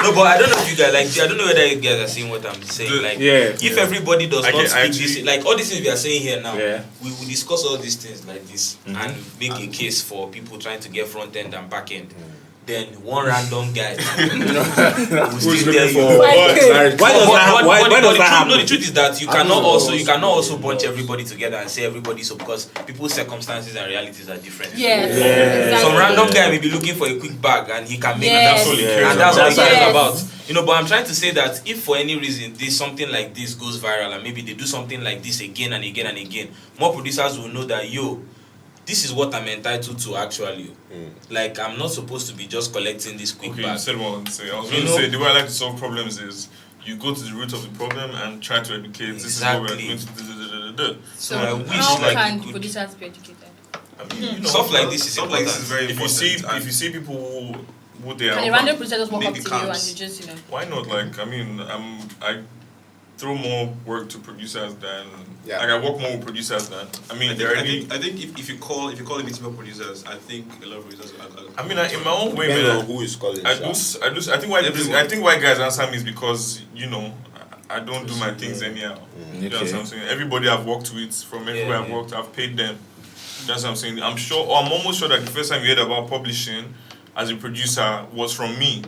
Speaker 4: no, but I don't know if you guys I don't know whether you guys are seeing what I'm saying. Like, if everybody does not speak this, like all these things we are saying here now, we will discuss all these things like this and make a case for people trying to get front end and back end. Then one random guy will still tell you
Speaker 1: why does that happen?
Speaker 4: No, the truth is that you cannot also bunch everybody together and say everybody so, because people's circumstances and realities are different.
Speaker 11: Yes.
Speaker 4: Some random guy may be looking for a quick bag and he can make
Speaker 11: Yes.
Speaker 4: and that's what he cares about. But I'm trying to say that if for any reason something like this goes viral and maybe they do something like this again and again and again, more producers will know that this is what I'm entitled to actually. Like, I'm not supposed to be just collecting this quick bag.
Speaker 3: You said what I was going to say. I was going to say, the way I like to solve problems is you go to the root of the problem and try to educate. This is what we're going to do.
Speaker 4: So I wish
Speaker 11: how
Speaker 4: like
Speaker 11: can producers be educated?
Speaker 3: I mean,
Speaker 4: stuff like this is important.
Speaker 3: This is very important. If you see people who they are...
Speaker 11: Can a random producer just walk up to you and you just,
Speaker 3: Why not? Like, I mean, I throw more work to producers than... Like, I work more with producers than... I mean,
Speaker 9: I think if you call a meeting for producers, I think a lot of producers
Speaker 3: I mean, in my own way,
Speaker 5: man, who is calling?
Speaker 3: I think why guys answer me is because, I don't do my things anyhow. You know what I'm saying? Everybody I've worked with, from everywhere I've worked, I've paid them. That's what I'm saying. I'm almost sure that the first time you heard about publishing as a producer was from me.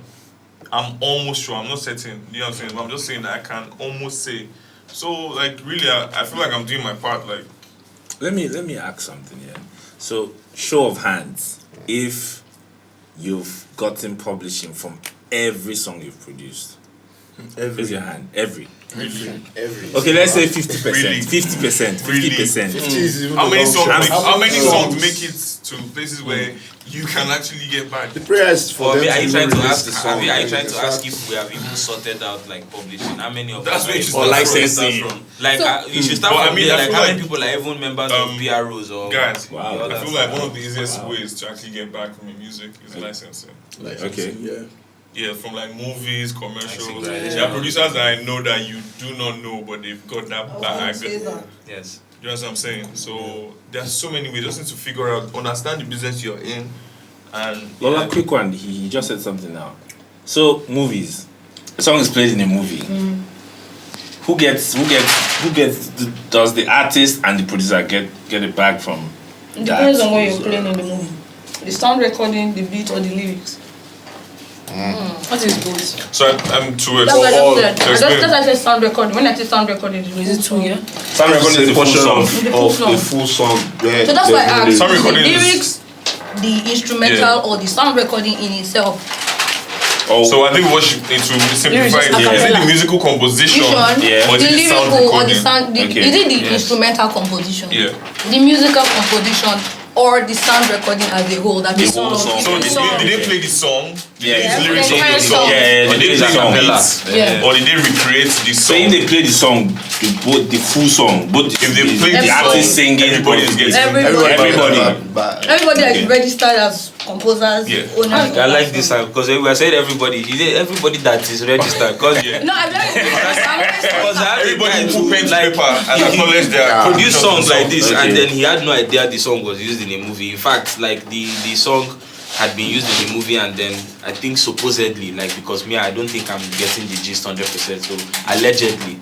Speaker 3: I'm almost sure. I'm not certain. You know what I'm saying? But I'm just saying that I can almost say. So, like, really, I feel like I'm doing my part. Like,
Speaker 1: let me ask something here. So, show of hands, if you've gotten publishing from every song you've produced, raise your hand. Every. Okay, let's say 50%.
Speaker 3: Really?
Speaker 1: 50%. 50%.
Speaker 3: How many songs make it to places where you can actually get back?
Speaker 5: The prayer is for them.
Speaker 4: Are you trying to ask if we have even sorted out like publishing? How many of
Speaker 3: That's
Speaker 4: us
Speaker 3: or
Speaker 4: licensing? Like you should start from there. Like how many people are even members of PROs or
Speaker 3: guys? I feel like one of the easiest ways to actually get back from your music is licensing. Yeah, from like movies, commercials. There are producers that I know that you do not know, but they've got that bag.
Speaker 4: Yes.
Speaker 3: You know what I'm saying? So there's so many ways. You just need to figure out, understand the business you're in, and
Speaker 1: Lola, quick one. He just said something now. So movies, a song is played in a movie. Who gets? Does the artist and the producer get it back from?
Speaker 10: It depends on what you're playing in the movie. The sound recording, the beat, or the lyrics.
Speaker 11: What is both?
Speaker 3: So I'm too
Speaker 10: That's what I just said. That's why I said sound recording. When I say sound recording, is it two? Yeah.
Speaker 1: Sound recording is the portion
Speaker 5: of the full song.
Speaker 10: So that's why I asked
Speaker 3: sound
Speaker 10: the
Speaker 3: recording
Speaker 10: lyrics, the instrumental, or the sound recording in itself.
Speaker 3: So I think what should need to simplify it. Is it the musical composition or
Speaker 10: the
Speaker 3: the sound
Speaker 10: lyrical or the
Speaker 3: recording?
Speaker 10: sound? Is it the instrumental composition?
Speaker 3: Yeah.
Speaker 10: The musical composition or the sound recording as a whole? That
Speaker 3: So did they play the song Yeah, lyrics of the
Speaker 11: Yeah.
Speaker 3: song.
Speaker 1: Yeah,
Speaker 3: Did they
Speaker 1: the
Speaker 3: play
Speaker 1: song.
Speaker 3: the beats?
Speaker 11: Yeah.
Speaker 3: Or did they recreate the
Speaker 1: So
Speaker 3: song?
Speaker 1: if they play the song, the full song, but
Speaker 3: If they play
Speaker 1: the
Speaker 3: the
Speaker 1: artist
Speaker 3: song,
Speaker 1: singing,
Speaker 3: everybody is getting
Speaker 1: everybody.
Speaker 10: Everybody that is registered as composers,
Speaker 3: Yeah.
Speaker 10: owners.
Speaker 4: I like this because we said everybody. You say everybody that is registered because
Speaker 3: Yeah.
Speaker 10: No, I'm not.
Speaker 4: because I have a
Speaker 3: Everybody
Speaker 4: guy
Speaker 3: who
Speaker 4: who
Speaker 3: paints
Speaker 4: like
Speaker 3: paper and acknowledge their
Speaker 4: produce songs like this,
Speaker 1: Okay.
Speaker 4: and then he had no idea the song was used in a movie. In fact, like the song had been used in the movie, and then I think supposedly, like because me, I don't think I'm getting the gist 100%. So allegedly,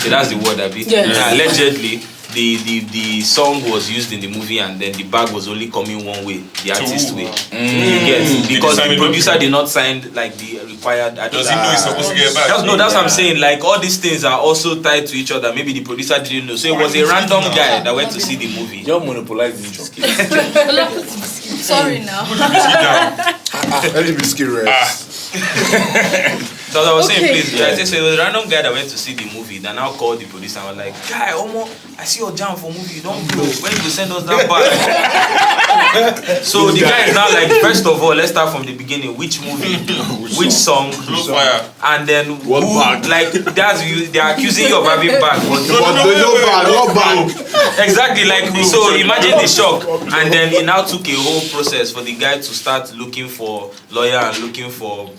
Speaker 4: so that's the word I be.
Speaker 11: Yes.
Speaker 4: Yeah, allegedly. The song was used in the movie, and then the bag was only coming one way, the artist way. You get because
Speaker 3: sign
Speaker 4: the
Speaker 3: it
Speaker 4: producer
Speaker 3: up?
Speaker 4: did not sign like the required.
Speaker 3: Does he know he's supposed to get back?
Speaker 4: That's what I'm saying. Like all these things are also tied to each other. Maybe the producer didn't know, so it was a random guy that went to see the movie.
Speaker 1: You monopolize this case.
Speaker 6: Sorry now.
Speaker 5: Let me be rest.
Speaker 4: So I was saying,
Speaker 11: Okay.
Speaker 4: please, I say, so it was a random guy that went to see the movie. Then now called the producer and was like, guy, I see your jam for movie. Don't blow. When you send us that back? So the guy is now like, first of all, let's start from the beginning. Which movie? Which song?
Speaker 3: Blue Fire.
Speaker 4: And then who,
Speaker 5: bag?
Speaker 4: like that's you. They are accusing you of having bag.
Speaker 5: No bag.
Speaker 4: Exactly, like so. Imagine the shock, and then it now took a whole process for the guy to start looking for lawyer and looking for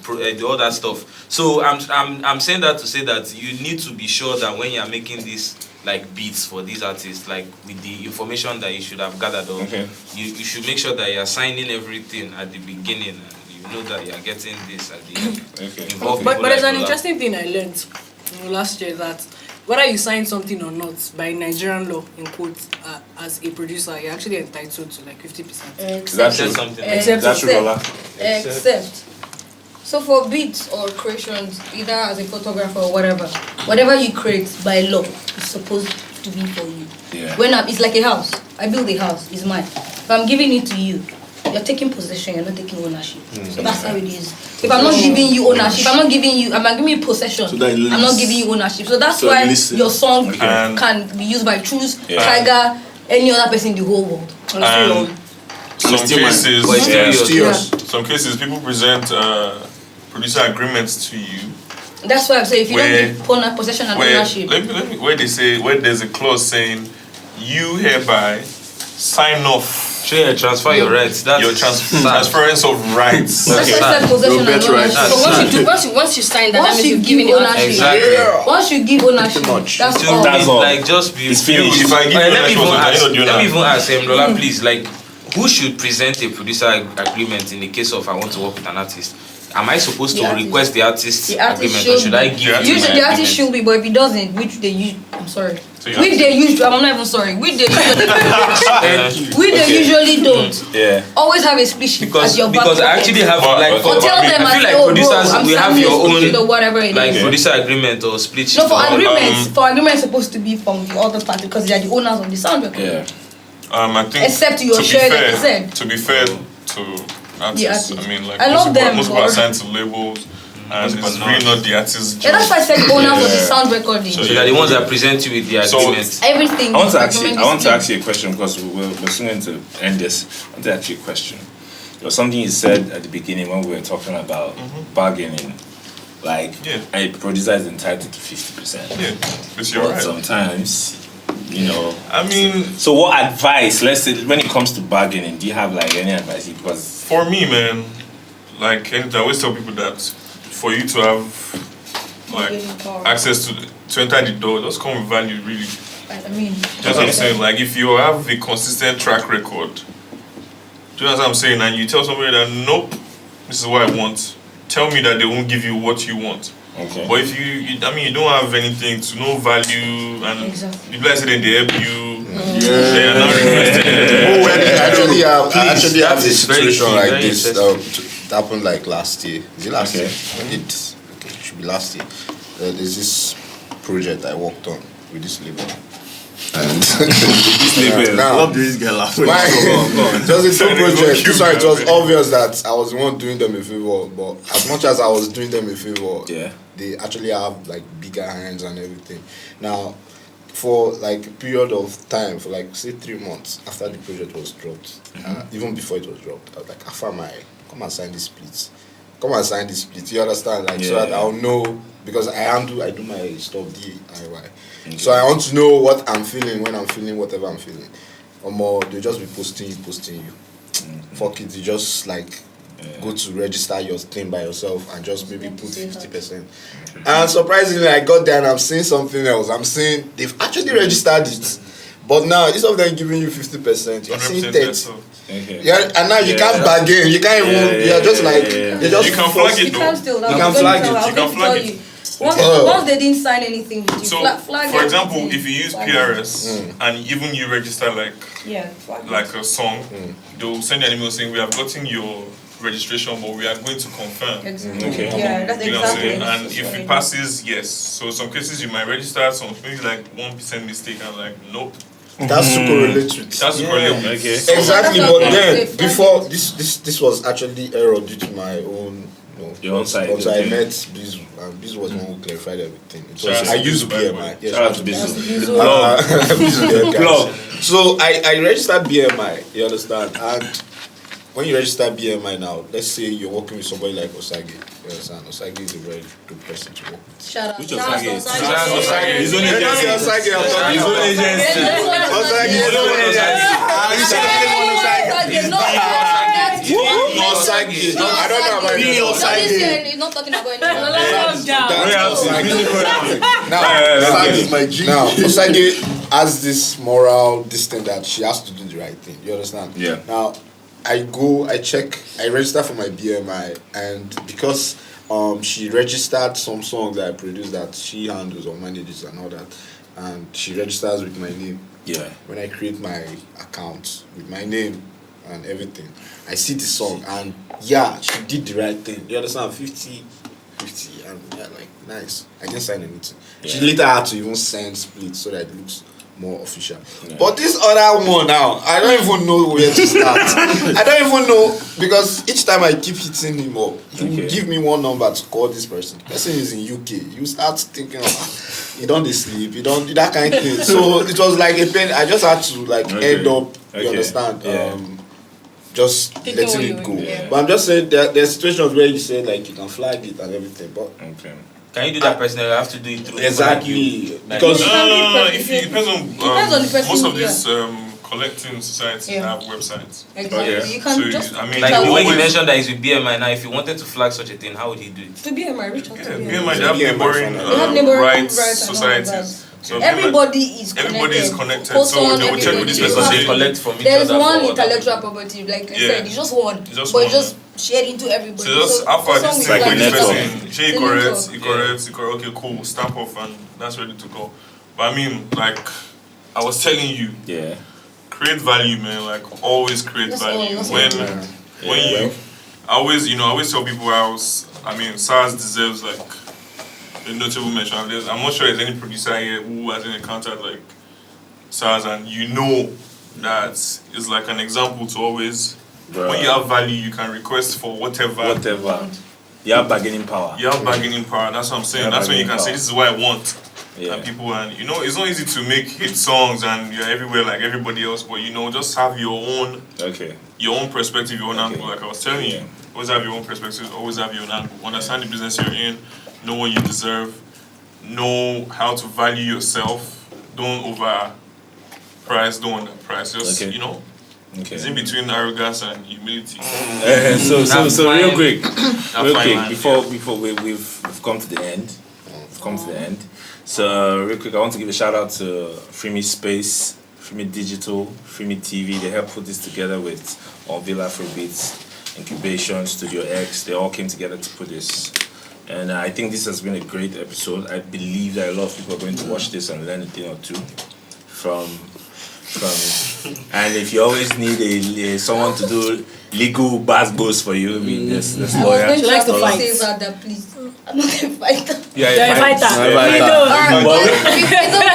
Speaker 4: all that stuff. So I'm saying that to say that you need to be sure that when you are making these like beats for these artists, like with the information that you should have gathered up, you should make sure that you are signing everything at the beginning. And you know that you are getting this at the end. Involve
Speaker 2: But
Speaker 4: people
Speaker 2: there's
Speaker 4: like
Speaker 2: an
Speaker 4: Lola.
Speaker 2: interesting thing I learned last year that whether you sign something or not, by Nigerian law, in quotes, as a producer, you're actually entitled to like 50%.
Speaker 4: That's something.
Speaker 10: Except. So for beats or creations, either as a photographer or whatever you create by law is supposed to be for you.
Speaker 1: Yeah.
Speaker 10: It's like a house. I build a house, it's mine. If I'm giving it to you, you're taking possession, you're not taking ownership. So that's how it is. If I'm not giving you ownership, I'm giving you possession.
Speaker 8: So that it
Speaker 10: I'm not
Speaker 8: leads-
Speaker 10: giving you ownership. So that's
Speaker 8: So
Speaker 10: why
Speaker 8: listen.
Speaker 10: your song
Speaker 3: Okay.
Speaker 10: can be used by Tuzi,
Speaker 1: Yeah.
Speaker 10: Tiger, any other person in the whole world.
Speaker 3: And some
Speaker 8: still mine.
Speaker 3: cases,
Speaker 4: But it's still yours.
Speaker 3: some cases people present producer agreements to you
Speaker 10: That's why I'm saying if you
Speaker 3: Where-
Speaker 10: don't give possession and
Speaker 3: where
Speaker 10: ownership.
Speaker 3: let me where there's a clause saying you hereby sign off
Speaker 4: Sure, yeah, transfer your rights. That's
Speaker 3: your transference of rights.
Speaker 10: That's
Speaker 4: Okay.
Speaker 10: why I said possession
Speaker 8: Your
Speaker 10: and
Speaker 8: bet rights.
Speaker 10: ownership.
Speaker 11: So once you sign that, that
Speaker 10: Once
Speaker 11: means
Speaker 10: you
Speaker 11: you've
Speaker 10: give
Speaker 11: given it out.
Speaker 10: ownership,
Speaker 4: Exactly.
Speaker 10: once you give ownership,
Speaker 5: much.
Speaker 10: that's
Speaker 4: To
Speaker 10: all.
Speaker 1: That's
Speaker 4: be,
Speaker 1: all.
Speaker 4: like just be
Speaker 1: It's finished.
Speaker 3: If I give you
Speaker 4: let me
Speaker 3: ownership,
Speaker 4: even
Speaker 3: I
Speaker 4: ask.
Speaker 3: don't do
Speaker 4: Let me
Speaker 3: that.
Speaker 4: even ask Lola, please. Like, who should present a producer agreement in the case of I want to work with an artist? Am I supposed
Speaker 10: The
Speaker 4: to
Speaker 10: artist.
Speaker 4: request the artist
Speaker 10: The artist
Speaker 4: agreement,
Speaker 10: should
Speaker 4: or should I
Speaker 10: be.
Speaker 4: give you
Speaker 10: Usually
Speaker 4: my
Speaker 10: the artist
Speaker 4: agreement?
Speaker 10: should be, but if he doesn't, which they use, I'm sorry.
Speaker 3: So you
Speaker 10: Which
Speaker 3: have
Speaker 10: they usually, I'm not even sorry. Which they usually, which they
Speaker 1: Okay.
Speaker 10: usually don't.
Speaker 1: Yeah.
Speaker 10: Always have a split sheet
Speaker 4: Because
Speaker 10: as your back
Speaker 4: I
Speaker 10: pocket.
Speaker 4: actually have
Speaker 3: But-
Speaker 4: like
Speaker 3: but-
Speaker 4: for,
Speaker 10: Or tell them
Speaker 4: I feel
Speaker 10: as,
Speaker 4: like
Speaker 10: oh,
Speaker 4: producers
Speaker 10: bro, I'm
Speaker 4: we have
Speaker 10: signing
Speaker 4: your
Speaker 10: a split sheet or
Speaker 4: own
Speaker 10: whatever it
Speaker 4: like
Speaker 10: is.
Speaker 4: producer agreement or split sheet.
Speaker 10: No, for
Speaker 4: or-
Speaker 10: agreements, it's supposed to be from the other party because they are the owners of the sound record.
Speaker 1: Yeah.
Speaker 3: I think
Speaker 10: Except you are
Speaker 3: to be
Speaker 10: sharing, like
Speaker 3: fair-
Speaker 10: I said.
Speaker 3: To be fair to artists,
Speaker 10: artists.
Speaker 3: I mean, like
Speaker 10: I love them,
Speaker 3: most people are
Speaker 10: but-
Speaker 3: signed to labels, and
Speaker 4: people
Speaker 3: it's
Speaker 4: are
Speaker 3: really
Speaker 4: not.
Speaker 3: not the artist's
Speaker 10: Yeah, that's
Speaker 3: job.
Speaker 10: why I said owners of the
Speaker 1: Yeah.
Speaker 10: sound recording.
Speaker 3: So
Speaker 4: So they're the ones that present you with the
Speaker 3: So-
Speaker 4: agreement.
Speaker 10: Everything.
Speaker 1: I want to
Speaker 10: agreement
Speaker 1: ask
Speaker 10: is
Speaker 1: you a question because we're soon going to end this. I want to ask you a question. There was something you said at the beginning when we were talking about bargaining. Like,
Speaker 3: Yeah.
Speaker 1: a producer is entitled to 50%.
Speaker 3: Yeah, it's your
Speaker 1: But
Speaker 3: right.
Speaker 1: sometimes,
Speaker 3: I mean,
Speaker 1: So what advice, let's say, when it comes to bargaining, do you have like any advice? Because
Speaker 3: for me, man, like I always tell people that for you to have like access to enter the door, just come with value, really.
Speaker 10: I mean,
Speaker 3: Just what I'm saying, like if you have a consistent track record, do you know what I'm saying? And you tell somebody that nope, this is what I want. Tell me that they won't give you what you want.
Speaker 1: okay.
Speaker 3: But if you don't have anything to no value, and
Speaker 10: Exactly.
Speaker 3: people like say then they help you, they are not requesting.
Speaker 5: I actually have a
Speaker 4: That is very
Speaker 5: situation
Speaker 4: key,
Speaker 5: like
Speaker 4: very
Speaker 5: this.
Speaker 4: interesting.
Speaker 5: It happened like last year. Is it last
Speaker 1: Okay.
Speaker 5: year? It should be last year. There's this project I worked on with this label. And now,
Speaker 8: Love this girl laugh.
Speaker 5: it was a
Speaker 3: Sorry,
Speaker 5: two project.
Speaker 3: cute,
Speaker 5: Sorry, it was
Speaker 3: man.
Speaker 5: obvious that I was the one doing them a favor, but as much as I was doing them a favor,
Speaker 1: Yeah.
Speaker 5: they actually have like bigger hands and everything. Now, for like a period of time, for like say 3 months after the project was dropped, even before it was dropped, I was like, Afam, come and sign this split. come and sign this split. You understand? Like so that I'll know because I do my stuff DIY. Okay. So I want to know what I'm feeling when I'm feeling whatever I'm feeling. Or more, they'll just be posting you. Mm-hmm. Fuck it, you just like go to register your thing by yourself and just maybe put 50%. And surprisingly, I got there and I'm seeing something else. I'm seeing they've actually registered it. But now, instead of them giving you 50%, you're seeing 30%. Okay. Yeah, and now you can't bargain. You can't even. You're just like they just.
Speaker 3: You can flag it.
Speaker 6: You can still.
Speaker 5: You can flag it.
Speaker 3: You can flag it.
Speaker 6: Once they didn't sign anything, you
Speaker 3: so
Speaker 6: flag
Speaker 3: for example, if you use PRS and even you register like a song, they'll send you an email saying we have gotten your registration, but we are going to confirm.
Speaker 6: Exactly. Okay. Yeah, that's
Speaker 3: you know
Speaker 6: exactly.
Speaker 3: And if it passes, yes. So some cases you might register, some maybe like 1% mistake, and like nope.
Speaker 5: That's to correlate with.
Speaker 3: That's to correlate with.
Speaker 1: Okay.
Speaker 5: Exactly, but then before this was actually error due to my own.
Speaker 1: Your own side.
Speaker 5: Also, I met Bizu, and Bizu was the one who clarified everything. I used BMI. Yes,
Speaker 1: shout out to Bizu.
Speaker 5: So I registered BMI. You understand? And when you register BMI now, let's say you're working with somebody like Osage. You understand? Osage is a very good person to work with.
Speaker 6: Shout out.
Speaker 1: Which Osage?
Speaker 5: His own agency. Osage. His own agency. Osage. I don't know about you.
Speaker 6: He's not talking about
Speaker 5: anything. Now, Osage has this moral thing that she has to do the right thing. You understand?
Speaker 1: Yeah.
Speaker 5: Now, I check, I register for my BMI, and because she registered some songs that I produced that she handles or manages and all that, and she registers with my name.
Speaker 1: Yeah.
Speaker 5: When I create my account with my name and everything, I see the song and she did the right thing. You understand? 50, and like nice. I didn't sign anything. Yeah. She later had to even send split so that it looks more official. Yeah. But this other one now, I don't even know where to start. I don't even know because each time I keep hitting him up, he will give me one number to call this person. The person is in UK. You start thinking he don't sleep, he don't that kind of thing. So it was like a pain. I just had to like end up. You understand?
Speaker 1: Yeah.
Speaker 5: Just letting it go. Yeah. But I'm just saying there's situations where you say like you can flag it and everything, but
Speaker 4: can you do that personally? You have to do it through
Speaker 5: exactly
Speaker 3: because it depends on the person. Most of these collecting societies have websites.
Speaker 6: Exactly.
Speaker 3: Yeah.
Speaker 6: You can just
Speaker 3: I mean,
Speaker 4: like the way you mentioned that is with BMI. Now, if you wanted to flag such a thing, how would you do it?
Speaker 6: To BMI, reach out to BMI.
Speaker 3: BMI, they have neighboring rights societies. So
Speaker 6: everybody is connected.
Speaker 3: So they will check with this person.
Speaker 4: They collect from each
Speaker 6: There's
Speaker 4: other.
Speaker 6: one intellectual property, like I said, it's just one, but it's just shared into everybody.
Speaker 3: So just after this like with this person, she corrects, okay, cool, stamp off, and that's ready to go. But I mean, like I was telling you, create value, man. Like always create value. When you, I always tell people SARS deserves like a notable mention. I'm not sure there's any producer here who hasn't encountered like SARS, and that is like an example to always. When you have value, you can request for whatever.
Speaker 1: You have bargaining power.
Speaker 3: That's what I'm saying. That's when you can say, this is what I want. Yeah. And people, it's not easy to make hit songs and you're everywhere like everybody else, but just have your own perspective, your own angle. Like I was telling you, always have your own perspective, always have your own angle. Understand the business you're in, know what you deserve, know how to value yourself. Don't overprice, don't underprice. Just it's in between arrogance and humility.
Speaker 1: So real quick, before we've come to the end. So real quick, I want to give a shout out to FreeMe Space, FreeMe Digital, FreeMe TV. They helped put this together with Unveal Afrobeats, Incubation, Studio X. They all came together to put this. And I think this has been a great episode. I believe that a lot of people are going to watch this and learn a thing or two from and if you always need someone to do legal basketballs for you, there's lawyers.
Speaker 6: She likes to fight. Please. I'm not a fighter.
Speaker 1: You're a fighter.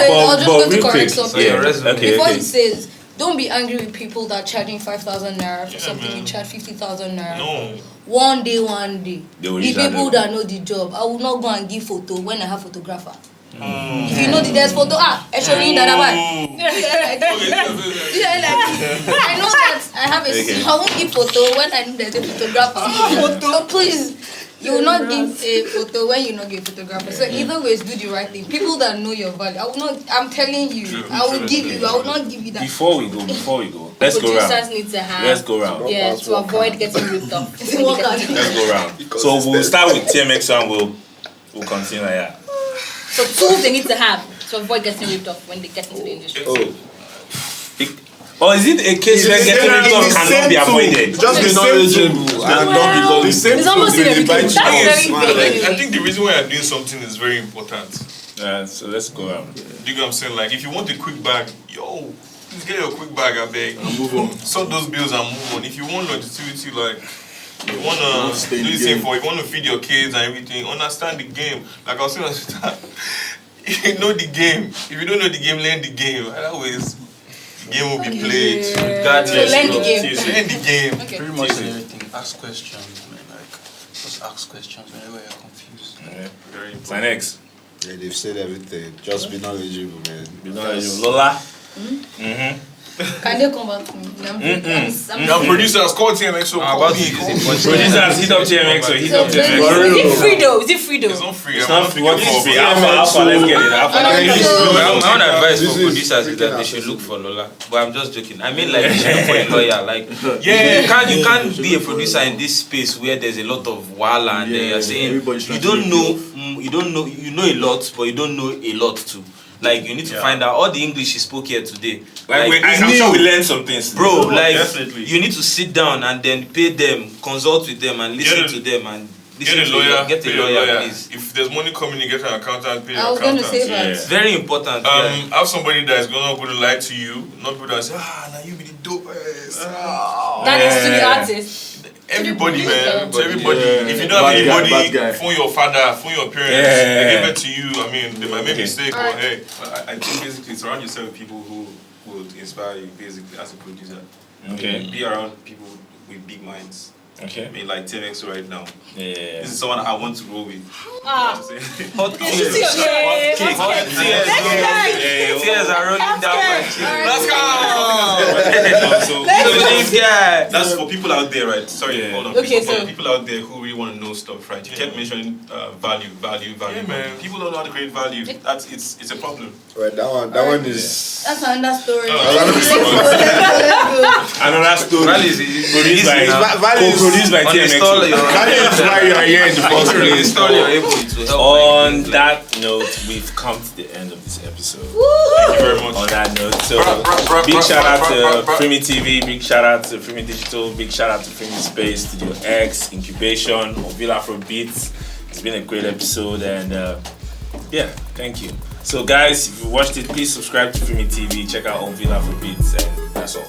Speaker 6: I'll just going to correct something. Before he says, don't be angry with people that are charging 5,000 naira for something you charge 50,000 naira.
Speaker 3: No.
Speaker 6: One day. The people that know the job, I will not go and give photo when I have photographer. If you know there's photo, I know have a
Speaker 1: Okay.
Speaker 6: I won't give photo when I know there's a photographer. So please, you will not give a photo when you not give a photographer. So either ways, do the right thing. People that know your value, I will not. I'm telling you, I will give you. I will not give you that.
Speaker 1: Before we go, let's go
Speaker 11: Producers
Speaker 1: round.
Speaker 11: need to have.
Speaker 1: Let's go round.
Speaker 11: Yeah, to avoid getting ripped off.
Speaker 6: It's a workout.
Speaker 1: Let's go round. So we'll start with TMXO and we'll continue like that.
Speaker 11: So tools they need to have to avoid getting ripped off when they get into the industry.
Speaker 1: Or is it a case where getting ripped off cannot be avoided?
Speaker 5: Just be knowledgeable and don't
Speaker 11: It's
Speaker 5: because
Speaker 11: almost in everything. That's very vague.
Speaker 3: I think the reason why you're doing something is very important.
Speaker 1: So let's go around.
Speaker 3: Do you get what I'm saying? Like, if you want a quick bag, please get your quick bag, I beg.
Speaker 8: And move on.
Speaker 3: Sort those bills and move on. If you want longevity, like, you want to do the same for, if you want to feed your kids and everything, understand the game. Like I was saying, if you know the game, if you don't know the game, learn the game. Otherwise, the game will be played.
Speaker 11: Regardless,
Speaker 6: learn the game.
Speaker 3: Learn the game.
Speaker 11: Okay.
Speaker 7: Pretty much everything. Ask questions, man. Like, just ask questions whenever you're confused.
Speaker 1: Okay.
Speaker 3: Very important.
Speaker 1: SynX.
Speaker 5: Yeah, they've said everything. Just be knowledgeable, man.
Speaker 1: Lola.
Speaker 6: Can they come back to me?
Speaker 3: Now, producers, call TMXO. Call me.
Speaker 1: Producers, hit up TMXO. Hit up
Speaker 11: Is
Speaker 1: TMXO.
Speaker 11: it free though? Is it free though?
Speaker 3: It's not free.
Speaker 1: It's not free. What is free? Alpha, let's get it.
Speaker 4: My own advice for producers is that they should look for Lola. But I'm just joking. I mean, like, they should look for a lawyer. Like, you can't be a producer in this space where there's a lot of wala and you're saying you know a lot, but you don't know a lot too. Like, you need to find out all the English you spoke here today.
Speaker 1: I'm sure we learned some things.
Speaker 4: Bro, like,
Speaker 3: definitely.
Speaker 4: you need to sit down and then pay them, consult with them, and listen to them and listen
Speaker 3: Get a lawyer.
Speaker 4: Get a lawyer, please.
Speaker 3: If there's money coming, you get an accountant. Pay
Speaker 6: I
Speaker 3: your
Speaker 6: was going
Speaker 3: accountant.
Speaker 6: to say that.
Speaker 4: It's very important.
Speaker 3: Have somebody that is not going to lie to you. Not people that say, now you be the dopest.
Speaker 11: That is to the artist.
Speaker 3: Everybody, man. To everybody.
Speaker 1: Yeah.
Speaker 3: If you don't have
Speaker 8: Bad guy.
Speaker 3: anybody, phone your father, phone your parents.
Speaker 1: Yeah.
Speaker 3: They give it to you. I mean, they might make mistake, but hey.
Speaker 9: I think basically surround yourself with people who would inspire you basically as a producer.
Speaker 1: Okay.
Speaker 9: Be around people with big minds.
Speaker 1: Okay.
Speaker 9: I mean, like TMXO right now.
Speaker 1: Yeah.
Speaker 9: This is someone I want to roll with.
Speaker 4: Hot tears. Tears are rolling down my cheek.
Speaker 9: Let's go! That's for people out there, right? Sorry, hold on.
Speaker 11: Okay,
Speaker 9: for
Speaker 11: so-
Speaker 9: people out there who really want to know stuff, right? You kept mentioning value.
Speaker 3: Yeah, man.
Speaker 9: People don't know how to create value. It's a problem.
Speaker 5: Right, that one is.
Speaker 6: That's another story.
Speaker 1: Another story. Produced by TMXO.
Speaker 5: That is why you are here in the first place.
Speaker 1: On that note, we've come to the end of this episode.
Speaker 3: Thank you very much.
Speaker 1: On that note, so big shout out to FreeMe TV, big shout out to FreeMe Digital, big shout out to FreeMe Space, Studio X, Incubation, Unveal Afrobeats. It's been a great episode and thank you. So guys, if you watched it, please subscribe to FreeMe TV, check out Unveal Afrobeats, and that's all.